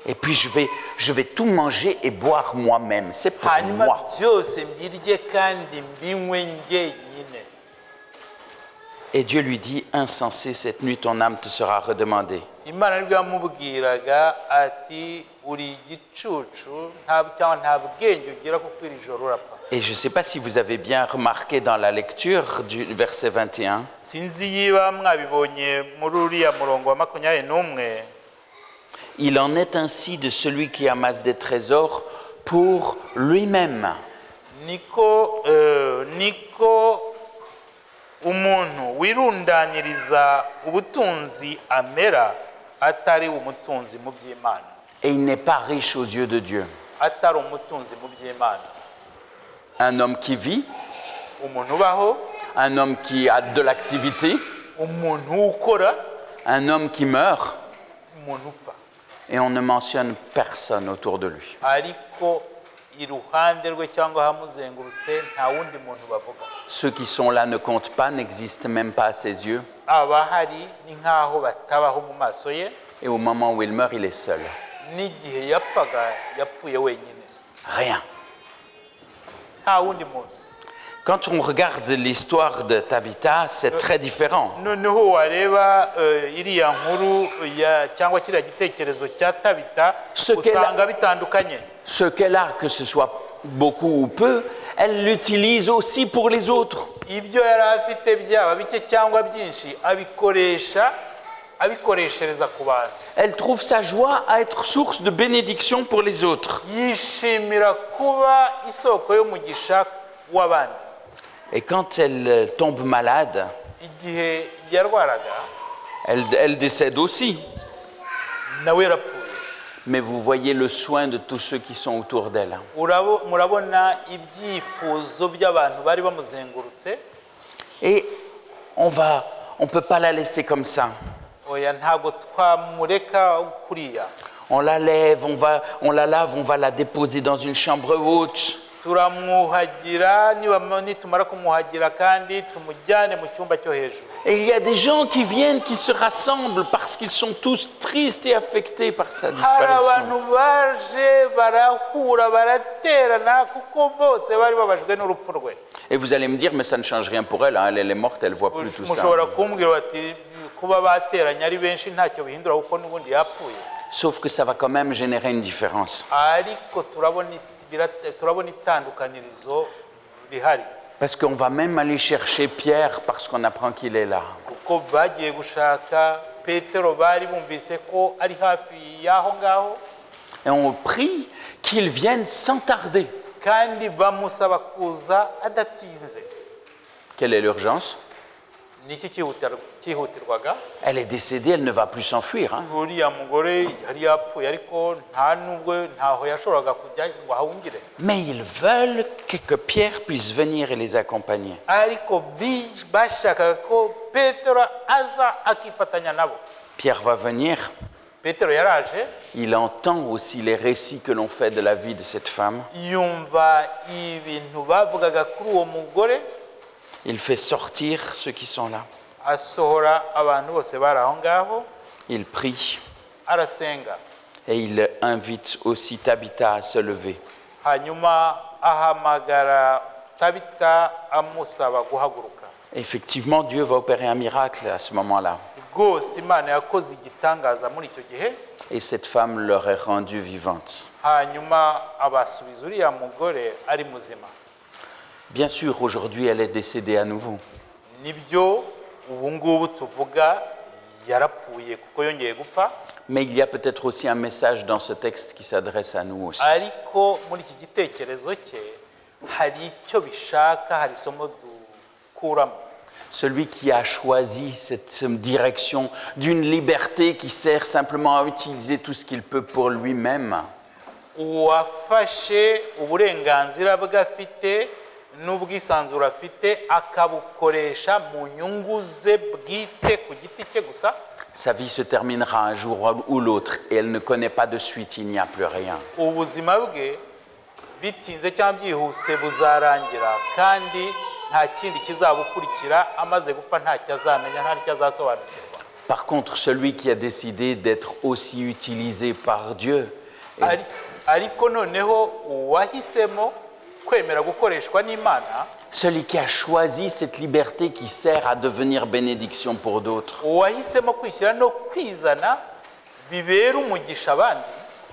Et puis je vais tout manger et boire moi-même. C'est pour Hanyuma moi. byose mbirye kandi mbinywe njyenyine. Et Dieu lui dit, insensé, cette nuit ton âme te sera redemandée. Imana nibwo yamubwiraga ati uri igicucu cyangwa nta bwenge ugira kuko iri joro urapfa. Et je ne sais pas si vous avez bien remarqué dans la lecture du verset 21, Sinzi yiba mwabibonye muri uriya murongo wa 21. Il en est ainsi de celui qui amasse des trésors pour lui-même. niko umuntu wirundaniriza ubutunzi amera atari umutunzi mu by'Imana, Et il n'est pas riche aux yeux de Dieu. atari umutunzi mu by'Imana. Un homme qui vit, Umuntu ubaho, un homme qui a de l'activité, umuntu ukora, un homme qui meurt, umuntu upfa. et on ne mentionne personne autour de lui. Ariko iruhande rwe cyangwa hamuzengurutse nta wundi muntu bavuga. Ceux qui sont là ne comptent pas, n'existent même pas à ses yeux. Abahari ni nk'aho batabaho mu maso ye, Et au moment où il meurt, il est seul. n'igihe yapfaga yapfuye wenyine, Rien. nta wundi muntu. Quand on regarde l'histoire de Tabitha, c'est très différent. Noneho wareba iriya nkuru cyangwa kiriya gitekerezo cya Tabita, Ce qu'elle a- usanga bitandukanye. Ce qu'elle a, que ce soit beaucoup ou peu, elle l'utilise aussi pour les autres. Ibyo yari afite byaba bike cyangwa byinshi abikoreshereza ku bantu. Elle trouve sa joie à être source de bénédiction pour les autres. Yishimira kuba isoko y'umugisha w'abandi. Et quand elle tombe malade, Igihe yarwaraga elle décède aussi. nawe yarapfuye. Mais vous voyez le soin de tous ceux qui sont autour d'elle. Murabona ibyifuzo by'abantu bari bamuzengurutse. Et on peut pas la laisser comme ça. Oya, ntabwo twamureka kuriya. On la lève, on la lave, on va la déposer dans une chambre haute. Turamwuhagira, nitumara kumwuhagira kandi tumujyane mu cyumba cyo hejuru. Et il y a des gens qui viennent, qui se rassemblent parce qu'ils sont tous tristes et affectés par sa Hari disparition. abantu baje barahura baraterana kuko bose bari babajwe n'urupfu rwe. Et vous allez me dire, mais ça ne change rien pour elle, hein, elle est morte, elle ne voit plus tout ça. Mushobora kumbwira bati kuba bateranye ari benshi ntacyo bihindura kuko n'ubundi yapfuye. Sauf que ça va quand même générer une différence. Ariko turabona itandukanirizo rihari. Parce qu'on va même aller chercher Pierre parce qu'on apprend qu'il est là. Kuko bagiye gushaka Petero, bari bumvise ko ari hafi y'aho ngaho, Et on prie qu'il vienne sans tarder. kandi bamusaba kuza adatinze. Quelle est l'urgence? Niki cyihutirwaga? Elle est décédée, elle ne va plus s'enfuir. Hein. Uriya mugore yari yapfuye ariko ntaho yashoboraga kujya ngo ahungire. Mais ils veulent que Pierre puisse venir et les accompagner. Ariko bashakaga ko Petero aza akifatanya nabo. Pierre va venir. Petero yaraje, Il entend aussi les récits que l'on fait de la vie de cette femme. yumva ibintu bavugaga kuri uwo mugore, Il fait sortir ceux qui sont là. asohora abantu bose bari aho ngaho, Il prie arasenga. et il invite aussi Tabitha à se lever. Hanyuma ahamagara Tabita amusaba guhaguruka. Effectivement, Dieu va opérer un miracle à ce moment-là. Rwose Imana yakoze igitangaza muri icyo gihe, Et cette femme leur est rendue vivante. hanyuma abasubiza uriya mugore ari muzima. Bien sûr, aujourd'hui, elle est décédée à nouveau. Nibyo ubu ngubu tuvuga yarapfuye kuko yongeye gupfa, Mais il y a peut-être aussi un message dans ce texte qui s'adresse à nous aussi. ariko muri iki gitekerezo cye hari icyo bishaka, hari isomo dukuramo. Celui qui a choisi cette direction d'une liberté qui sert simplement à utiliser tout ce qu'il peut pour lui-même. Uwafashe uburenganzira bwe afite n'ubwisanzure afite akabukoresha mu nyungu ze bwite ku giti cye gusa, Sa vie se terminera un jour ou l'autre et elle ne connaît pas de suite, il n'y a plus rien. ubuzima bwe bitinze cyangwa byihuse buzarangira, kandi nta kindi kizabukurikira, amaze gupfa ntacyo azamenya, nta n'icyo azasobanukirwa. Par contre, celui qui a décidé d'être aussi utilisé par Dieu, Ariko noneho uwahisemo kwemera gukoreshwa n'Imana, celui qui a choisi cette liberté qui sert à devenir bénédiction pour d'autres, uwahisemo kwishyira no kwizana bibera umugisha abandi,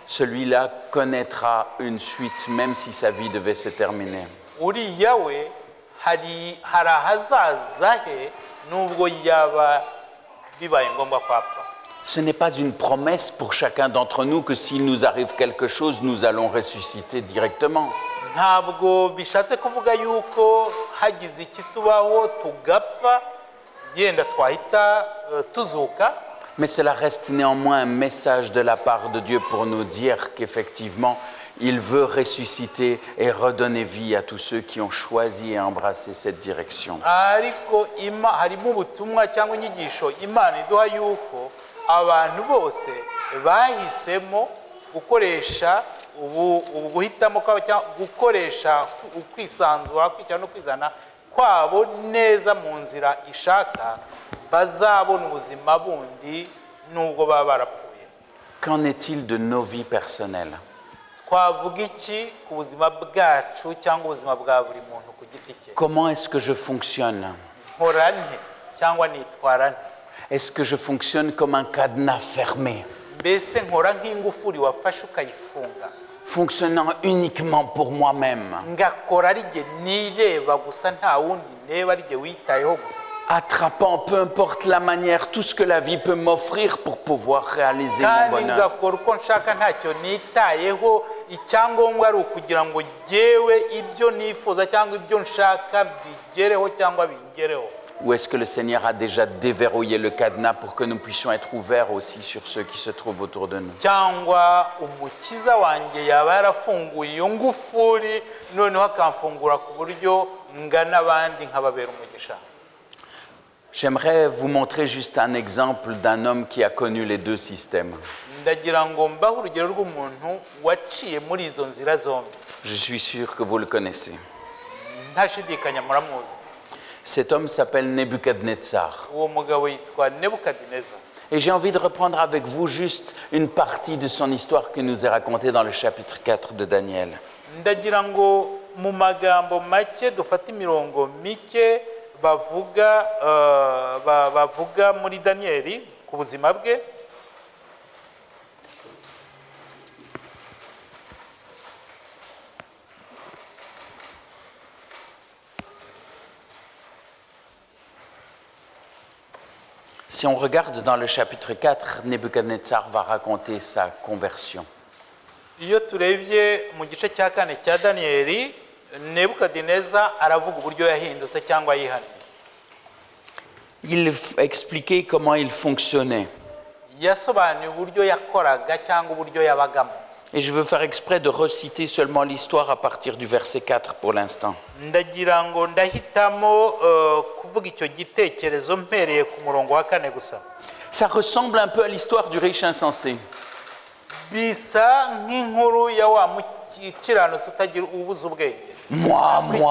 celui-là connaîtra une suite même si sa vie devait se terminer. uriya we hari ahazaza he nubwo yaba bibaye ngombwa ko apfa. Ce n'est pas une promesse pour chacun d'entre nous que s'il nous arrive quelque chose, nous allons ressusciter directement. ntabwo bishatse kuvuga yuko hagize ikitubaho tugapfa yenda twahita tuzuka. Mais cela reste néanmoins un message de la part de Dieu pour nous dire qu'effectivement, il veut ressusciter et redonner vie à tous ceux qui ont choisi et embrassé cette direction. ariko harimo ubutumwa cyangwa inyigisho Imana iduha yuko abantu bose bahisemo gukoresha ubu guhitamo kwabo cyangwa gukoresha ukwisanzura kwicara no kwizana kwabo neza mu nzira ishaka bazabona ubuzima bundi nubwo baba barapfuye. Qu'en est-il de nos vies personnelles? Twavuga iki ku buzima bwacu cyangwa ubuzima bwa buri muntu ku giti cye? Comment est-ce que je fonctionne? Nkora nte cyangwa nitwara nte? Est-ce que je fonctionne comme un cadenas fermé, mbese nkora nk'ingufuri wafashe ukayifunga, fonctionnant uniquement pour moi-même, ngakora ari jye nireba gusa nta wundi ndeba ari jye witayeho gusa, attrapant peu importe la manière tout ce que la vie peut m'offrir pour pouvoir réaliser mon kandi bonheur? ngakora uko nshaka ntacyo nitayeho, icyangombwa ari ukugira ngo jyewe ibyo nifuza cyangwa ibyo nshaka bigereho cyangwa bingereho? Ou est-ce que le Seigneur a déjà déverrouillé le cadenas pour que nous puissions être ouverts aussi sur ceux qui se trouvent autour de nous? cyangwa umukiza wanjye yaba yarafunguye iyo ngufuri noneho akamfungura ku buryo ngana abandi nkababera umugisha? J'aimerais vous montrer juste un exemple d'un homme qui a connu les deux systèmes. ndagira ngo mbahe urugero rw'umuntu waciye muri izo nzira zombi. Je suis sûr que vous le connaissez. ntashidikanya muramuzi. Cet homme s'appelle Nebuchadnezzar. uwo mugabo yitwa Nebukadineza. Et j'ai envie de reprendre avec vous juste une partie de son histoire qui nous est racontée dans le chapitre 4 de Daniel. ndagira ngo mu magambo make dufate imirongo mike bavuga muri Daniyeli ku buzima bwe. Si on regarde dans le chapitre 4, Nebuchadnezzar va raconter sa conversion. iyo turebye mu gice cya 4 cya Daniyeli, Nebukadineza aravuga uburyo yahindutse cyangwa yihaniye. Il expliquait comment il fonctionnait. yasobanuye uburyo yakoraga cyangwa uburyo yabagamo. Et je veux faire exprès de reciter seulement l'histoire à partir du verset 4 pour l'instant. ndagira ngo ndahitamo kuvuga icyo gitekerezo mpereye ku murongo wa 4 gusa. Ça ressemble un peu à l'histoire du riche insensé. bisa nk'inkuru ya wa mukiranutsi utagira ubuze ubwenge. Moi, mukire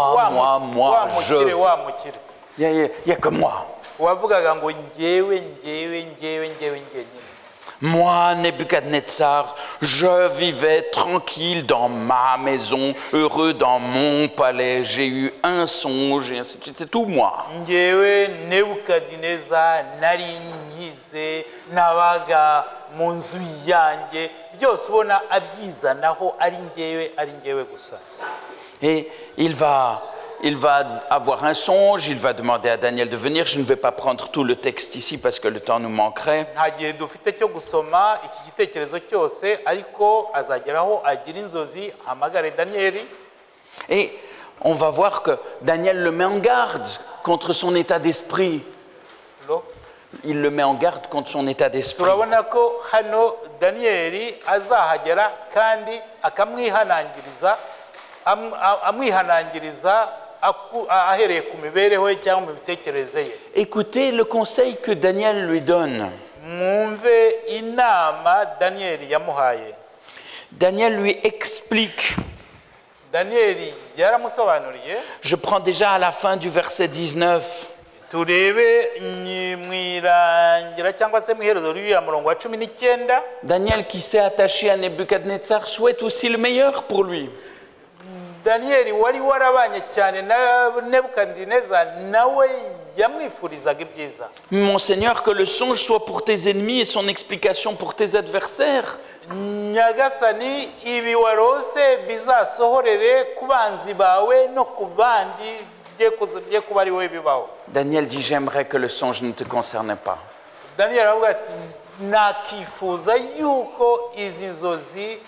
je. wa mukire Il n'y a que moi. wavugaga ngo njyewe nyine. Moi, Nebuchadnezzar, je vivais tranquille dans ma maison, heureux dans mon palais. J'ai eu un songe, et ainsi de suite. C'est tout moi. njyewe Nebukadineza nari nkize nabaga mu nzu yanjye byose ubona abyizanaho ari njyewe gusa. Et il va avoir un songe, il va demander à Daniel de venir. Je ne vais pas prendre tout le texte ici parce que le temps nous manquerait. nta gihe dufite cyo gusoma iki gitekerezo cyose, ariko azageraho agira inzozi hamagare Daniyeli. Et on va voir que Daniel le met en garde contre son état d'esprit. Il le met en garde contre son état d'esprit. turabona ko hano Daniyeli azahagera kandi amwihanangiriza ahereye ku mibereho ye cyangwa mu mitekerereze ye. Écoutez le conseil que Daniel lui donne. mwumve inama Daniyeli yamuhaye. Daniel lui explique. Daniyeli yaramusobanuriye. Je prends déjà à la fin du verset 19. turebe mwirangira cyangwa se mwiherezo ry'uyu murongo wa 19. Daniel, qui s'est attaché à Nebuchadnezzar, souhaite aussi le meilleur pour lui. Daniyeli wari warabanye cyane na Nebukadineza nawe yamwifurizaga ibyiza. Mon Seigneur, que le songe soit pour tes ennemis et son explication pour tes adversaires. nyagasani ibi warose bizasohorere ku banzi bawe no ku bandi bye kuba ari wowe bibaho. Daniel dit, j'aimerais que le songe ne te concerne pas. Daniyeli aravuga ati nakifuza yuko izi nzozi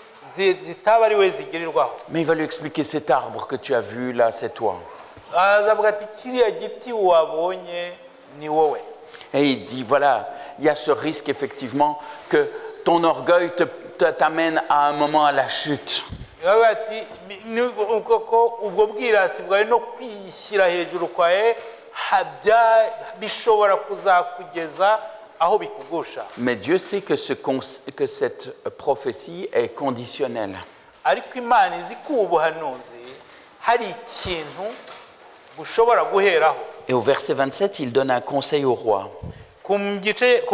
zitaba ari we zigirirwaho. Mais il va lui expliquer cet arbre que tu as vu là, c'est toi. azavuga ati kiriya giti wabonye ni wowe. Et il dit, voilà, il y a ce risque effectivement que ton orgueil t'amène à un moment à la chute. Yavuga ati koko ubwo bwirasi bwawe no kwishyira hejuru kwawe bishobora kuzakugeza aho bikugusha. Mais Dieu sait que cette prophétie est conditionnelle. Ariko Imana izi ko ubuhanuzi hari ikintu bushobora guheraho. Et au verset 27, il donne un conseil au roi. Ku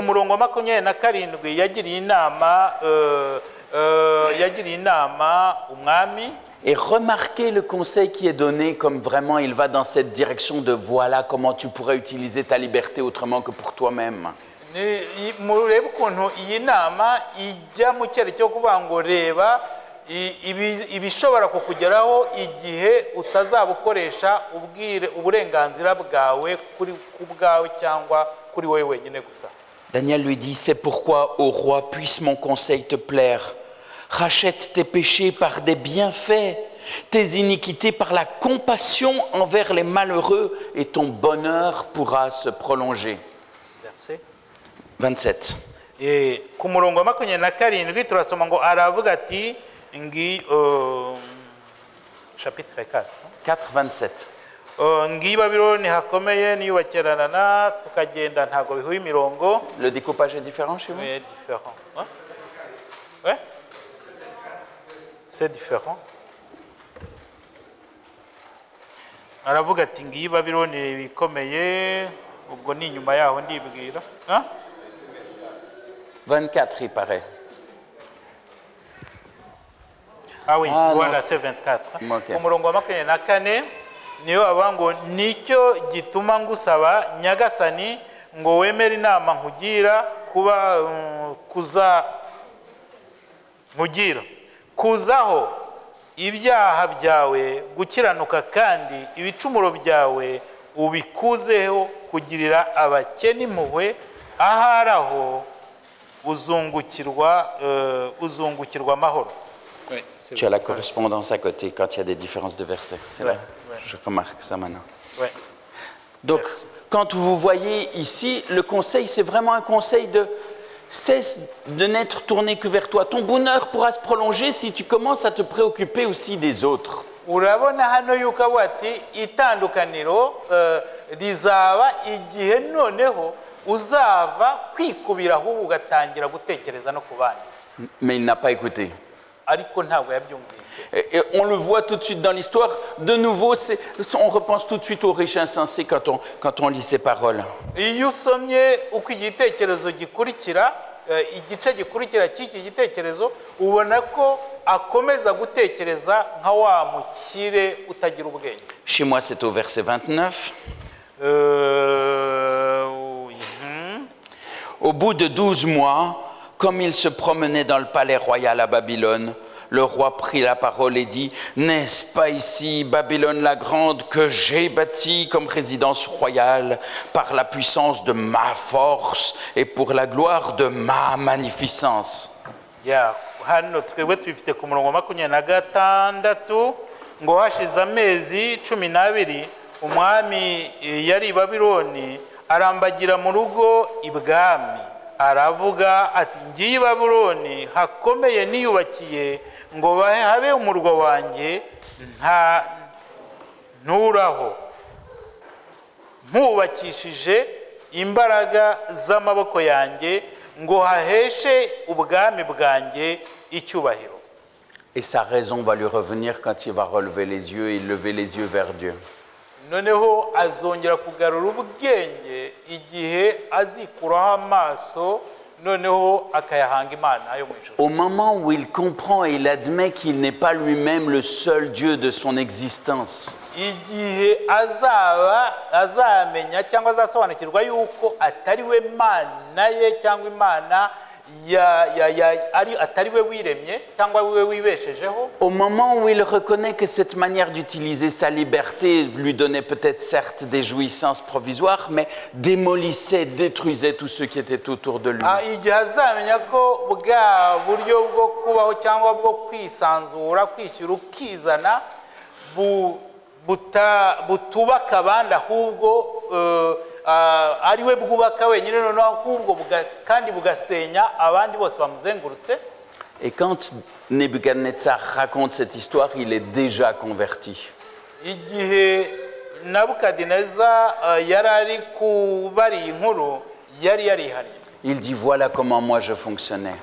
murongo wa 27 yagiriye inama umwami. Et remarquez le conseil qui est donné comme vraiment il va dans cette direction de voilà comment tu pourrais utiliser ta liberté autrement que pour toi-même. Murebe ukuntu iyi nama ijya mu cyerekezo kuvuga ngo reba ibishobora kukugeraho igihe utazabukoresha uburenganzira bwawe kuri kubwawe cyangwa kuri wowe wenyine gusa. Daniel lui dit, c'est pourquoi, ô roi, puisse mon conseil te plaire. Rachète tes péchés par des bienfaits, tes iniquités par la compassion envers les malheureux, et ton bonheur pourra se prolonger. Verset 27. Ku murongo wa 27 turasoma ngo aravuga ati chapitre 4 4:27. ngi Babylone hakomeye niyubakirana tukagenda ntago bihuye imirongo. Le découpage est différent chez vous? Oui, différent. Hein? Ouais? C'est différent. Aravuga ati ngi Babylone bikomeye ubwo ni nyuma yaho ndibwira. Hein? 24 il paraît. Ah oui, Ah, voilà, non. c'est 24. Okay. Umurongo wa 24 niyo abango nicyo gituma ngusaba nyagasani ngo wemere inama nkugira kuba kuzaho ibyaha byawe gukiranuka kandi ibicumuro byawe ubikuzeho kugirira abakene impuhwe aharaho uzungukirwa amahoro. Tu as la correspondance à côté quand il y a des différences de versets. C'est vrai. Ouais. Je remarque ça maintenant. Ouais. Donc, quand vous voyez ici, le conseil, c'est vraiment un conseil de cesse de n'être tourné que vers toi. Ton bonheur pourra se prolonger si tu commences à te préoccuper aussi des autres. Urabona hano yuko ati itandukaniro rizaba igihe noneho uzava kwikubira ahubwo ugatangira gutekereza no ku bandi. Mais il n'a pas écouté. Ariko ntabwo yabyumvise. Et on le voit tout de suite dans l'histoire. De nouveau, on repense tout de suite aux riches insensés quand on lit ces paroles. Iyo usomye uko igitekerezo gikurikira igice gikurikira cy'iki gitekerezo ubona ko akomeza gutekereza nka wa mukire utagira ubwenge. Chez moi, c'est au verset 29. Au bout de 12 mois, comme il se promenait dans le palais royal à Babylone, le roi prit la parole et dit, « N'est-ce pas ici, Babylone la grande, que j'ai bâtie comme résidence royale par la puissance de ma force et pour la gloire de ma magnificence ?» Hano twebwe tubifite ku murongo wa 26 ngo hashize amezi 12 umwami yari i Babyloni arambagira mu rugo ibwami aravuga ati ngiye i Babyloni hakomeye niyubakiye ngo habe umurwa wanjye nturaho mpubakishije imbaraga z'amaboko yanjye ngo haheshe ubwami bwanjye icyubahiro. Et sa raison va lui revenir quand il va relever les yeux et lever les yeux vers Dieu. Noneho azongera kugarura ubwenge igihe azikuraho amaso noneho akayahanga Imana yo mu ijuru. Au moment où il comprend et il admet qu'il n'est pas lui-même le seul Dieu de son existence. Igihe azamenya cyangwa azasobanukirwa yuko atari we Mana ye cyangwa Imana atari we wiremye cyangwa we wibeshejeho. Au moment où il reconnaît que cette manière d'utiliser sa liberté lui donnait peut-être certes des jouissances provisoires, mais démolissait, détruisait tous ceux qui étaient autour de lui. Igihe azamenya ko bwa buryo bwo kubaho cyangwa bwo kwisanzura kwishyura ukizana butubaka abandi ahubwo ari we bwubaka wenyine noneho ahubwo kandi bugasenya abandi bose bamuzengurutse. Et quand Nebuchadnezzar raconte cette histoire, il est déjà converti. Igihe Nabukadineza yari ari kubara iyi nkuru yari yarihariye. Il dit voilà comment moi je fonctionnais.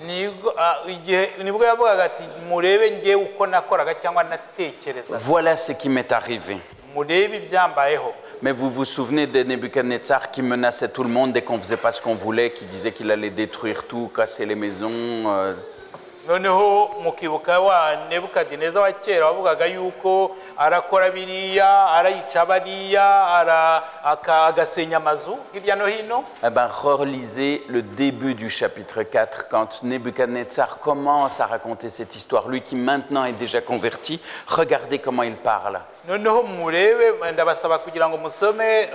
Nibwo yavugaga ati murebe ngewe uko nakoraga cyangwa natekereza. Voilà ce qui m'est arrivé. Murebe ibyambayeho. Mais vous vous souvenez de Nebuchadnezzar qui menaçait tout le monde dès qu'on ne faisait pas ce qu'on voulait, qui disait qu'il allait détruire tout, casser les maisons. Noneho mukibuka wa Nebukadineza wa kera wavugaga yuko arakora biriya arayica bariya agasenya amazu hirya no hino. Eh bien, relisez le début du chapitre 4, quand Nebuchadnezzar commence à raconter cette histoire. Lui qui maintenant est déjà converti, regardez comment il parle. Noneho murebe ndabasaba kugira ngo musome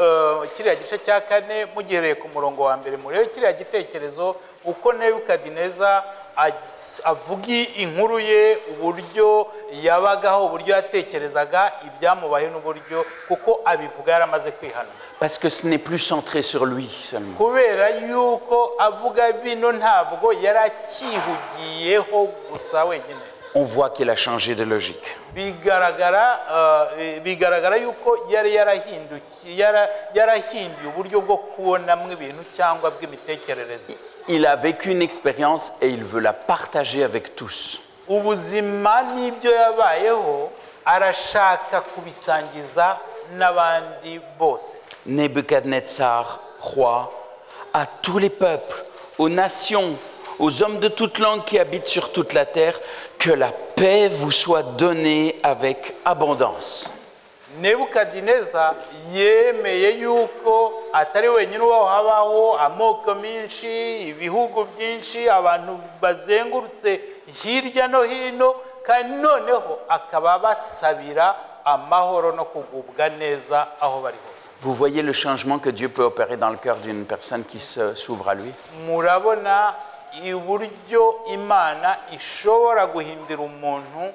kiriya gice cya 4 mugihereye ku murongo wa mbere, murebe kiriya gitekerezo uko Nebukadineza avuga inkuru ye, uburyo yabagaho, uburyo yatekerezaga ibyamubaye n'uburyo kuko abivuga yaramaze kwihana. Parce que ce n'est plus centré sur lui seulement. Kubera yuko avuga bino ntabwo yarakihugiyeho gusa wenyine. On voit qu'il a changé de logique. Bigaragara yuko yari yarahinduye uburyo bwo kubonamo ibintu cyangwa bw'imitekerereze. Il a vécu une expérience et il veut la partager avec tous. Ubuzima n'ibyo yabayeho arashaka kubisangiza n'abandi bose. Nebuchadnezzar, roi, à tous les peuples, aux nations, aux hommes de toute langue qui habitent sur toute la terre, que la paix vous soit donnée avec abondance. Nebukadineza yemeye yuko atari wenyine ubaho, habaho amoko menshi, ibihugu byinshi, abantu bazengurutse hirya no hino, kandi noneho akaba basabira amahoro no kugubwa neza aho bari hose. Vous voyez le changement que Dieu peut opérer dans le cœur d'une personne qui s'ouvre à lui? Murabona uburyo Imana ishobora guhindura umuntu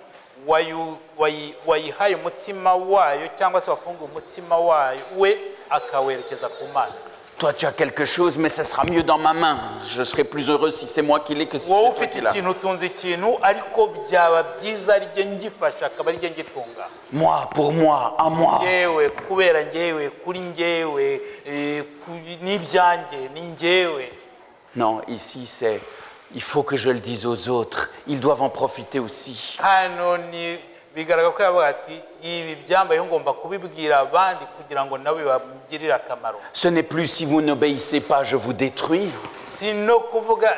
wayihaye umutima wayo cyangwa se wafunga umutima wayo we akawerekeza ku Mana. Toi tu as quelque chose mais ça sera mieux dans ma main. Je serai plus heureux si c'est moi qui l'ai que si c'est toi qui l'as. Ikintu utunze ikintu ariko byaba byiza ari je ngifasha akaba ari je ngitunga. Moi, pour moi, à moi. Ngewe kubera ngewe kuri ngewe n'ibyanjye ni ngewe. Non, ici c'est il faut que je le dise aux autres. Ils doivent en profiter aussi. Hano ni bigaragara ko yavuga ati ibi byambayeho ngomba kubibwira abandi kugira ngo nabo bibagirire akamaro. Ce n'est plus si vous n'obéissez pas, je vous détruis. Sino kuvuga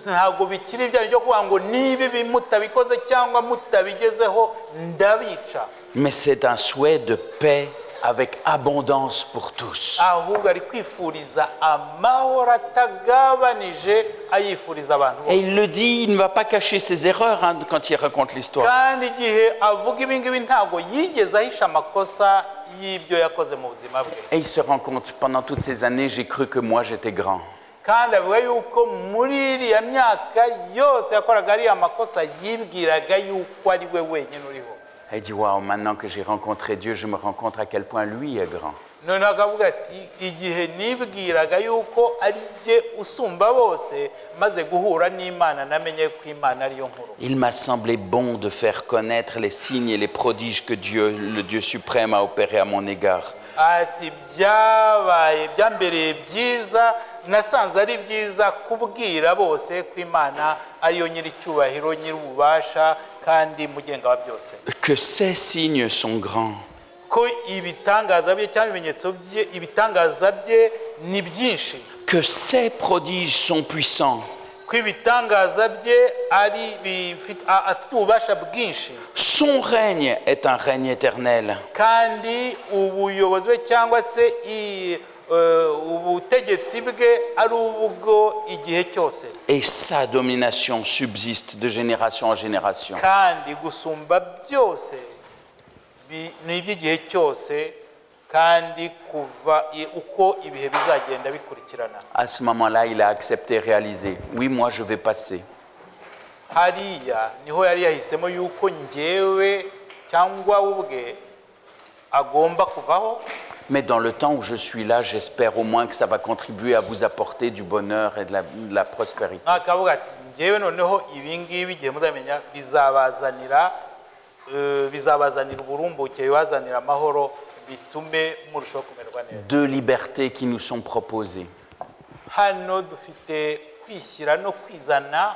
ntabwo bikiri ibyanyu byo kuvuga ngo nibi mutabikoze cyangwa mutabigezeho ndabica. Mais c'est un souhait de paix avec abondance pour tous. Ahubwo ari kwifuriza amahoro atagabanije ayifuriza abantu bose. Et il le dit, il ne va pas cacher ses erreurs quand il raconte l'histoire. Kandi igihe avuga ibingibi ntabwo yigeze ahisha amakosa y'ibyo yakoze mu buzima bwe. Et il se rend compte, pendant toutes ces années, j'ai cru que moi j'étais grand. Kandi avuga yuko muri iriya myaka yose yakoraga ariya makosa yibwiraga yuko ari we wenyine uriho. Il dit, waouh, maintenant que j'ai rencontré Dieu, je me rends compte à quel point lui est grand. None akavuga ati igihe nibwiraga yuko ari je usumba bose maze guhura n'Imana namenye ko Imana ari yo nkuru. Il m'a semblé bon de faire connaître les signes et les prodiges que Dieu, le Dieu suprême, a opérés à mon égard. Ati byambereye byiza, nasanze ari byiza kubwira bose ko Imana ari yo nyiri cyubahiro, nyiri ububasha kandi mugenga wa byose. Que ces signes sont grands. Ko ibitangaza bye cyangwa ibimenyetso bye, ibitangaza bye ni byinshi. Que ces prodiges sont puissants. Ko ibitangaza bye ari afite ububasha bwinshi. Son règne est un règne éternel. Kandi ubuyobozi bwe cyangwa se ubutegetsi bwe ari ubwo igihe cyose Et sa domination subsiste de génération en génération. kandi gusumba byose ni iby'igihe cyose kandi kuva uko ibihe bizagenda bikurikirana. À ce moment-là, il a accepté, réalisé. Oui, moi je vais passer. hariya niho yari yahisemo yuko njyewe cyangwa we ubwe agomba kuvaho. Mais dans le temps où je suis là, j'espère au moins que ça va contribuer à vous apporter du bonheur et de la prospérité. akavuga ati njyewe noneho ibi ngibi igihe muzamenya bizabazanira uburumbuke, bibazanira amahoro, bitume murushaho kumererwa neza. Deux libertés qui nous sont proposées. hano dufite kwishyira no kwizana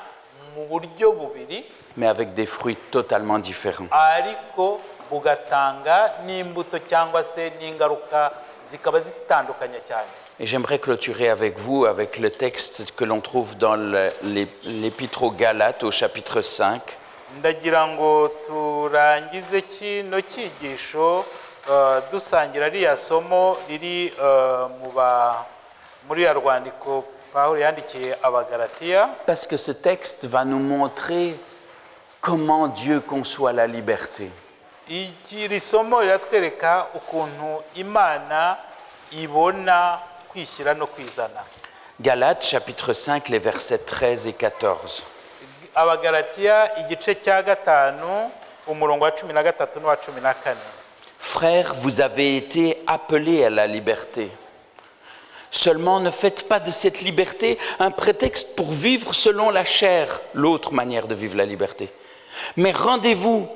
mu buryo bubiri, mais avec des fruits totalement différents. ariko bugatanga n'imbuto cyangwa se n'ingaruka zikaba zitandukanye cyane. Et j'aimerais clôturer avec vous avec le texte que l'on trouve dans l'épître aux Galates au chapitre 5. ndagira ngo turangize kino cyigisho dusangira riya somo riri muri ya rwandiko Pawulo yandikiye Abagalatiya. Parce que ce texte va nous montrer comment Dieu conçoit la liberté. iri somo riratwereka ukuntu Imana ibona kwishyira no kwizana. Galates chapitre 5 les versets 13 et 14. Abagalatiya igice cya 5 umurongo wa 13 n'uwa 14. Frères, vous avez été appelés à la liberté. Seulement ne faites pas de cette liberté un prétexte pour vivre selon la chair, l'autre manière de vivre la liberté. Mais rendez-vous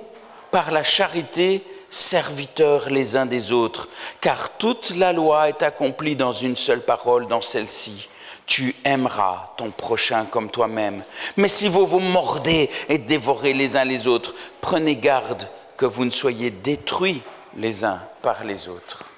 par la charité, serviteurs les uns des autres, car toute la loi est accomplie dans une seule parole, dans celle-ci. Tu aimeras ton prochain comme toi-même. Mais si vous vous mordez et dévorez les uns les autres, prenez garde que vous ne soyez détruits les uns par les autres.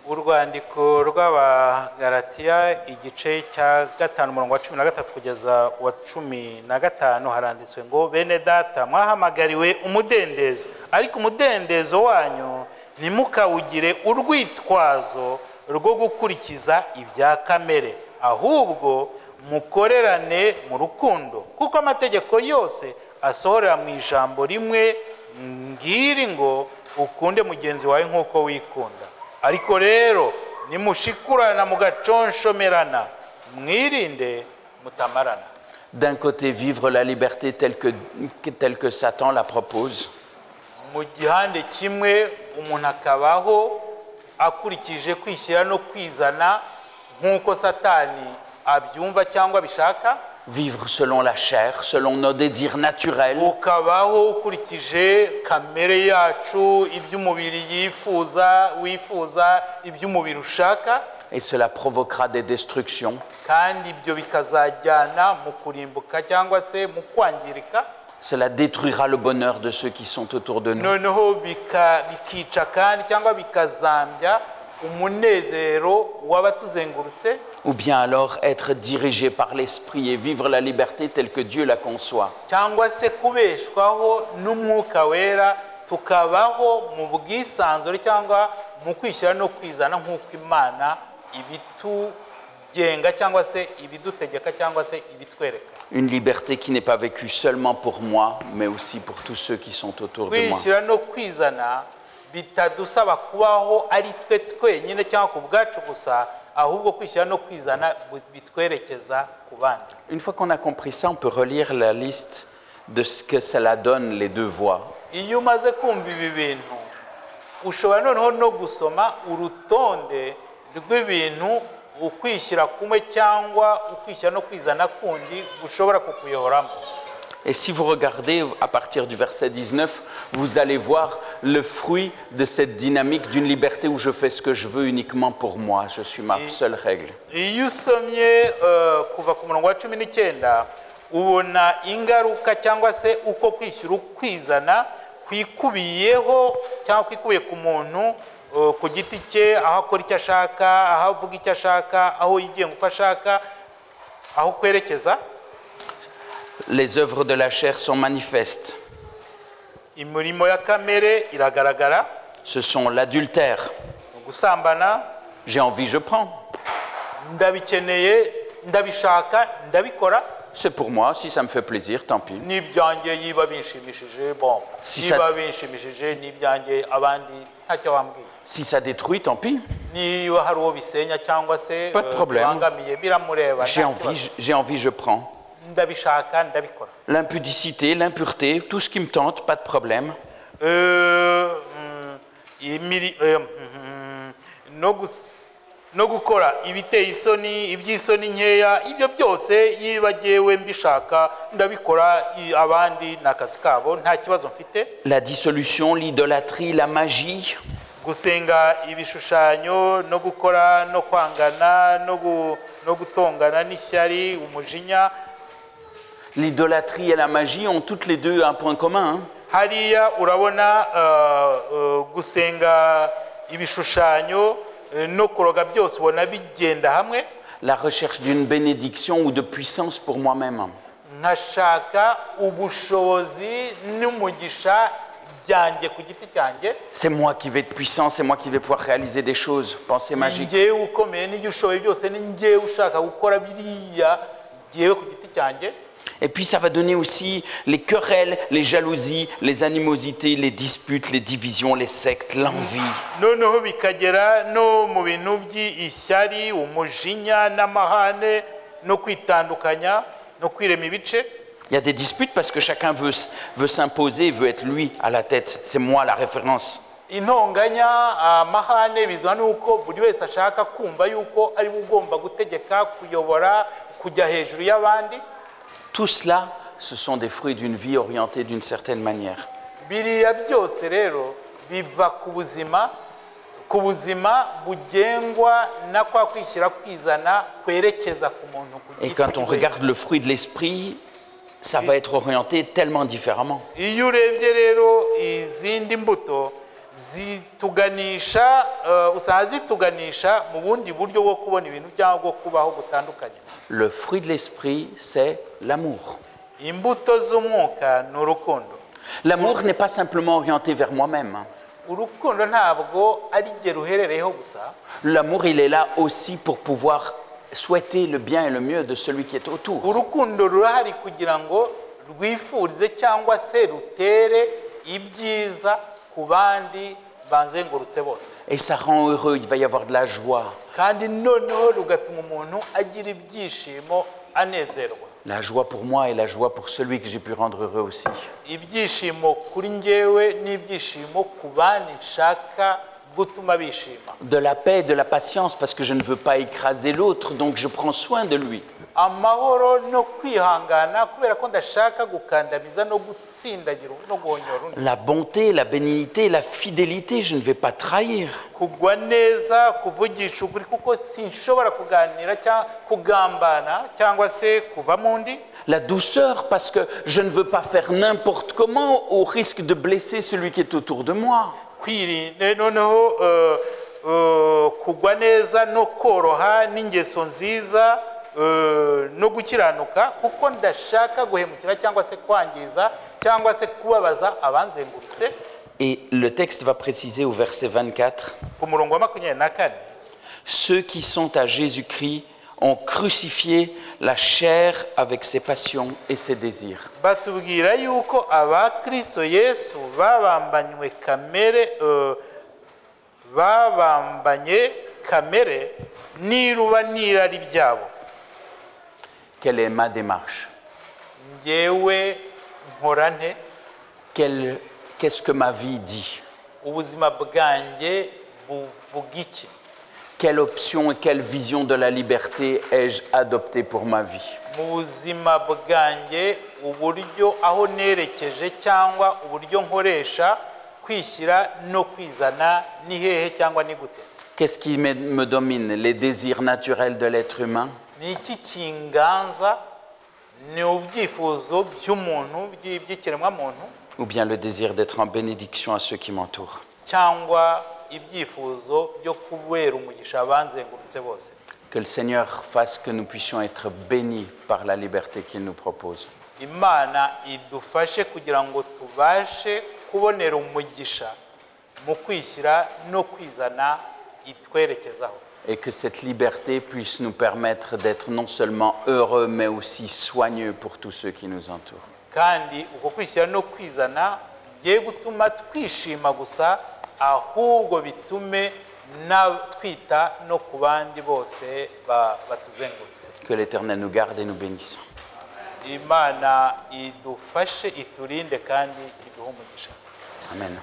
Urwandiko rw'Abagalatiya igice cya 5 umurongo wa 13 kugeza wa 15 haranditswe ngo bene data mwahamagariwe umudendezo, ariko umudendezo wanyu ntimukawugire urwitwazo rwo gukurikiza ibya kamere, ahubwo mukorerane mu rukundo, kuko amategeko yose asohorera mu ijambo rimwe ngiri ngo ukunde mugenzi wawe nk'uko wikunda. Ariko rero nimushikurana mugaconshomerana, mwirinde mutamarana. D'un côté, vivre la liberté telle que Satan la propose. Mu gihande kimwe umuntu akabaho akurikije kwishyira no kwizana nk'uko Satani abyumva cyangwa bishaka. Vivre selon la chair, selon nos désirs naturels. Ukabaho ukurikije kamere yacu, iby'umubiri wifuza, iby'umubiri ushaka. Et cela provoquera des destructions. Kandi ibyo bikazajyana mu kurimbuka cyangwa se mu kwangirika. Cela détruira le bonheur de ceux qui sont autour de nous. Noneho bikica kandi cyangwa bikazambya umunezero w'abatuzengurutse. Ou bien alors être dirigé par l'esprit et vivre la liberté telle que Dieu la conçoit. Cyangwa se kubeshwaho n'umwuka wera tukabaho mu bwisanzure cyangwa mu kwishyira no kwizana nk'uko Imana ibitugenga cyangwa se ibidutegeka cyangwa se ibitwereka. Une liberté qui n'est pas vécue seulement pour moi, mais aussi pour tous ceux qui sont autour de moi. Kwishyira no kwizana bitadusaba kubaho ari twe twenyine cyangwa ku bwacu gusa, ahubwo kwishyira no kwizana bitwerekeza ku bandi. Une fois qu'on a compris ça, on peut relire la liste de ce que cela donne, les deux voies. Iyo umaze kumva ibi bintu ushobora noneho no gusoma urutonde rw'ibintu ukwishyira kumwe cyangwa ukwishyira no kwizana kundi gushobora kukuyoboramo. Et si vous regardez à partir du verset 19, vous allez voir le fruit de cette dynamique d'une liberté où je fais ce que je veux uniquement pour moi. Je suis ma seule règle. Iyo usomye kuva ku murongo wa 19 ubona ingaruka cyangwa se uko kwishyura ukwizana kwikubiyeho cyangwa kwikubiye ku muntu ku giti cye, aho akora icyo ashaka, aho avuga icyo ashaka, aho yigenga uko ashaka, aho kwerekeza. Les œuvres de la chair sont manifestes. Imirimo ya kamere iragaragara. Ce sont l'adultère, Gusambana, J'ai envie, je prends. ndabikeneye ndabishaka ndabikora C'est pour moi, si ça me fait plaisir, tant pis. n'ibyanjye yiba binshimishije bon Si niba binshimishije n'ibyanjye abandi ntacyo bambwiye Si ça détruit, tant pis. niba hari uwo bisenya cyangwa se Pas de problème. bangamiye biramureba J'ai envie, je prends. ndabishaka ndabikora L'impudicité, l'impureté, tout ce qui me tente, pas de problème. no gukora ibiteye isoni iby'isoni nkeya ibyo byose yiba jyewe mbishaka ndabikora abandi ni akazi kabo nta kibazo mfite. La dissolution, l'idolâtrie, la magie, gusenga ibishushanyo no gukora no kwangana no gutongana n'ishyari umujinya. l'idolâtrie et la magie ont toutes les deux un point commun. Hein. hariya urabona gusenga ibishushanyo no kuroga byose ubona bigenda hamwe. La recherche d'une bénédiction ou de puissance pour moi-même. nkashaka ubushobozi n'umugisha byanjye ku giti cyanjye. C'est moi qui vais être puissant, c'est moi qui vais pouvoir réaliser des choses, pensées magiques. njyewe ukomeye n'ibyo ushoboye byose ni njyewe ushaka gukora biriya njyewe ku giti cyanjye. Et puis ça va donner aussi les querelles, les jalousies, les animosités, les disputes, les divisions, les sectes, l'envie. noneho bikagera no mu bintu by'ishyari umujinya n'amahane no kwitandukanya no kwirema ibice. Il y a des disputes parce que chacun veut s'imposer, veut être lui à la tête. C'est moi la référence. intonganya amahane bizwa nuko buri wese ashaka kumva yuko ari ugomba gutegeka kuyobora kujya hejuru y'abandi. Tout cela, ce sont des fruits d'une vie orientée d'une certaine manière. biriya byose rero biva ku buzima bugengwa na kwa kwishyira kwizana kwerekeza ku muntu ku Et giti quand on cye. regarde le fruit de l'esprit, ça va être orienté tellement différemment. iyo urebye rero izindi mbuto zituganisha usanga zituganisha mu bundi buryo bwo kubona ibintu cyangwa bwo kubaho butandukanye. Le fruit de l'esprit, c'est l'amour. imbuto z'umwuka ni urukundo. L'amour n'est pas simplement orienté vers moi-même. urukundo ntabwo ari jye ruherereyeho gusa. L'amour, il est là aussi pour pouvoir souhaiter le bien et le mieux de celui qui est autour. urukundo rurahari kugira ngo rwifurize cyangwa se rutere ibyiza ku bandi banzengurutse bose. Et ça rend heureux, il va y avoir de la joie. kandi noneho rugatuma umuntu agira ibyishimo anezerwa. La joie pour moi et la joie pour celui que j'ai pu rendre heureux aussi. ibyishimo kuri njyewe n'ibyishimo ku bandi nshaka gutuma bishima. De la paix, de la patience, parce que je ne veux pas écraser l'autre, donc je prends soin de lui. amahoro no kwihangana kubera ko ndashaka gukandamiza no gutsindagira no guhonyora undi. La bonté, la bénignité, la fidélité, je ne vais pas trahir. kugwa neza kuvugisha ukuri kuko sinshobora kuganira cyangwa kugambana cyangwa se kuva mu ndi. La douceur, parce que je ne veux pas faire n'importe comment au risque de blesser celui qui est autour de moi. kwirinda noneho kugwa neza no koroha n'ingeso nziza no gukiranuka kuko ndashaka guhemukira cyangwa se kwangiza cyangwa se kubabaza abanzengurutse. Et le texte va préciser au verset 24, ku murongo wa 24 ceux qui sont à Jésus-Christ ont crucifié la chair avec ses passions et ses désirs. batubwira yuko abakristo yesu babambanywe kamere niruba n'irari byabo. Quelle est ma démarche? njyewe nkora nte? Qu'est-ce que ma vie dit? ubuzima bwanjye buvuga iki? Quelle option et quelle vision de la liberté ai-je adoptée pour ma vie? mu buzima bwanjye uburyo aho nerekeje cyangwa uburyo nkoresha kwishyira no kwizana ni hehe cyangwa ni gute? Qu'est-ce qui me domine? Les désirs naturels de l'être humain? ni iki kinganza? ni ubyifuzo by'umuntu by'ikiremwamuntu Ou bien le désir d'être en bénédiction à ceux qui m'entourent? cyangwa ibyifuzo byo kubera umugisha abanzengurutse bose? Que le Seigneur fasse que nous puissions être bénis par la liberté qu'il nous propose. imana idufashe kugira ngo tubashe kubonera umugisha mu kwishyira no kwizana itwerekezaho. et que cette liberté puisse nous permettre d'être non seulement heureux, mais aussi soigneux pour tous ceux qui nous entourent. kandi uko kwishyira no kwizana bigiye gutuma twishima gusa ahubwo bitume twita no ku bandi bose batuzengurutse. Que l'Éternel nous garde et nous bénisse. Imana idufashe iturinde kandi iduhe umugisha. Amen.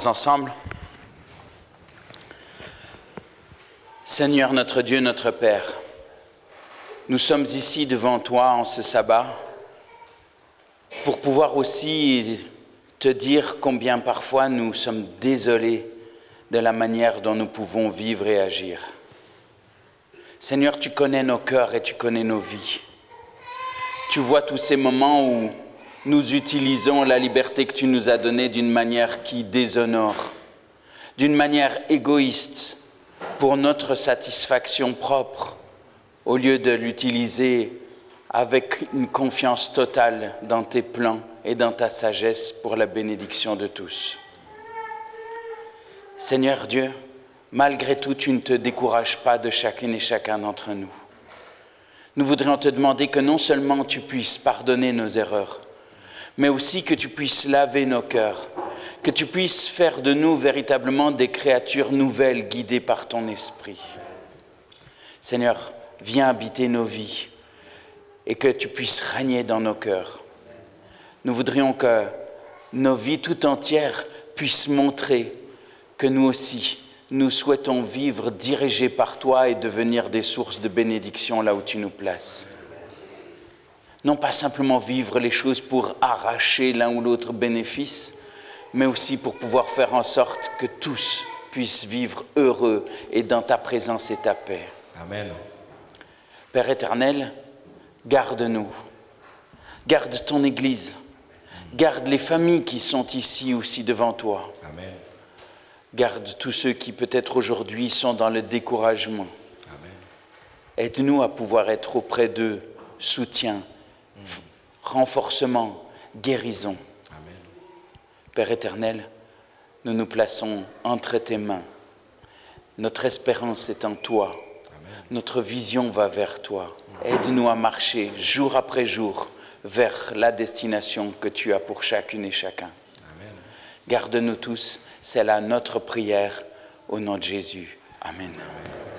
Ensemble. Seigneur notre Dieu, notre Père, nous sommes ici devant toi en ce sabbat pour pouvoir aussi te dire combien parfois nous sommes désolés de la manière dont nous pouvons vivre et agir. Seigneur, tu connais nos cœurs et tu connais nos vies. Tu vois tous ces moments où nous utilisons la liberté que tu nous as donnée d'une manière qui déshonore, d'une manière égoïste, pour notre satisfaction propre, au lieu de l'utiliser avec une confiance totale dans tes plans et dans ta sagesse pour la bénédiction de tous. Seigneur Dieu, malgré tout, tu ne te décourages pas de chacune et chacun d'entre nous. Nous voudrions te demander que non seulement tu puisses pardonner nos erreurs, mais aussi que tu puisses laver nos cœurs, que tu puisses faire de nous véritablement des créatures nouvelles guidées par ton esprit. Seigneur, viens habiter nos vies et que tu puisses régner dans nos cœurs. Nous voudrions que nos vies tout entières puissent montrer que nous aussi, nous souhaitons vivre dirigés par toi et devenir des sources de bénédiction là où tu nous places. Non pas simplement vivre les choses pour arracher l'un ou l'autre bénéfice, mais aussi pour pouvoir faire en sorte que tous puissent vivre heureux et dans ta présence et ta paix. Amen. Père éternel, garde-nous, garde ton Église, garde les familles qui sont ici aussi devant toi. Amen. Garde tous ceux qui peut-être aujourd'hui sont dans le découragement. Amen. Aide-nous à pouvoir être auprès d'eux, soutien, renforcement, guérison. Amen. Père éternel, nous nous plaçons entre tes mains. Notre espérance est en toi. Amen. Notre vision va vers toi. Aide-nous à marcher jour après jour vers la destination que tu as pour chacune et chacun. Amen. Garde-nous tous, c'est là notre prière au nom de Jésus. Amen. Amen.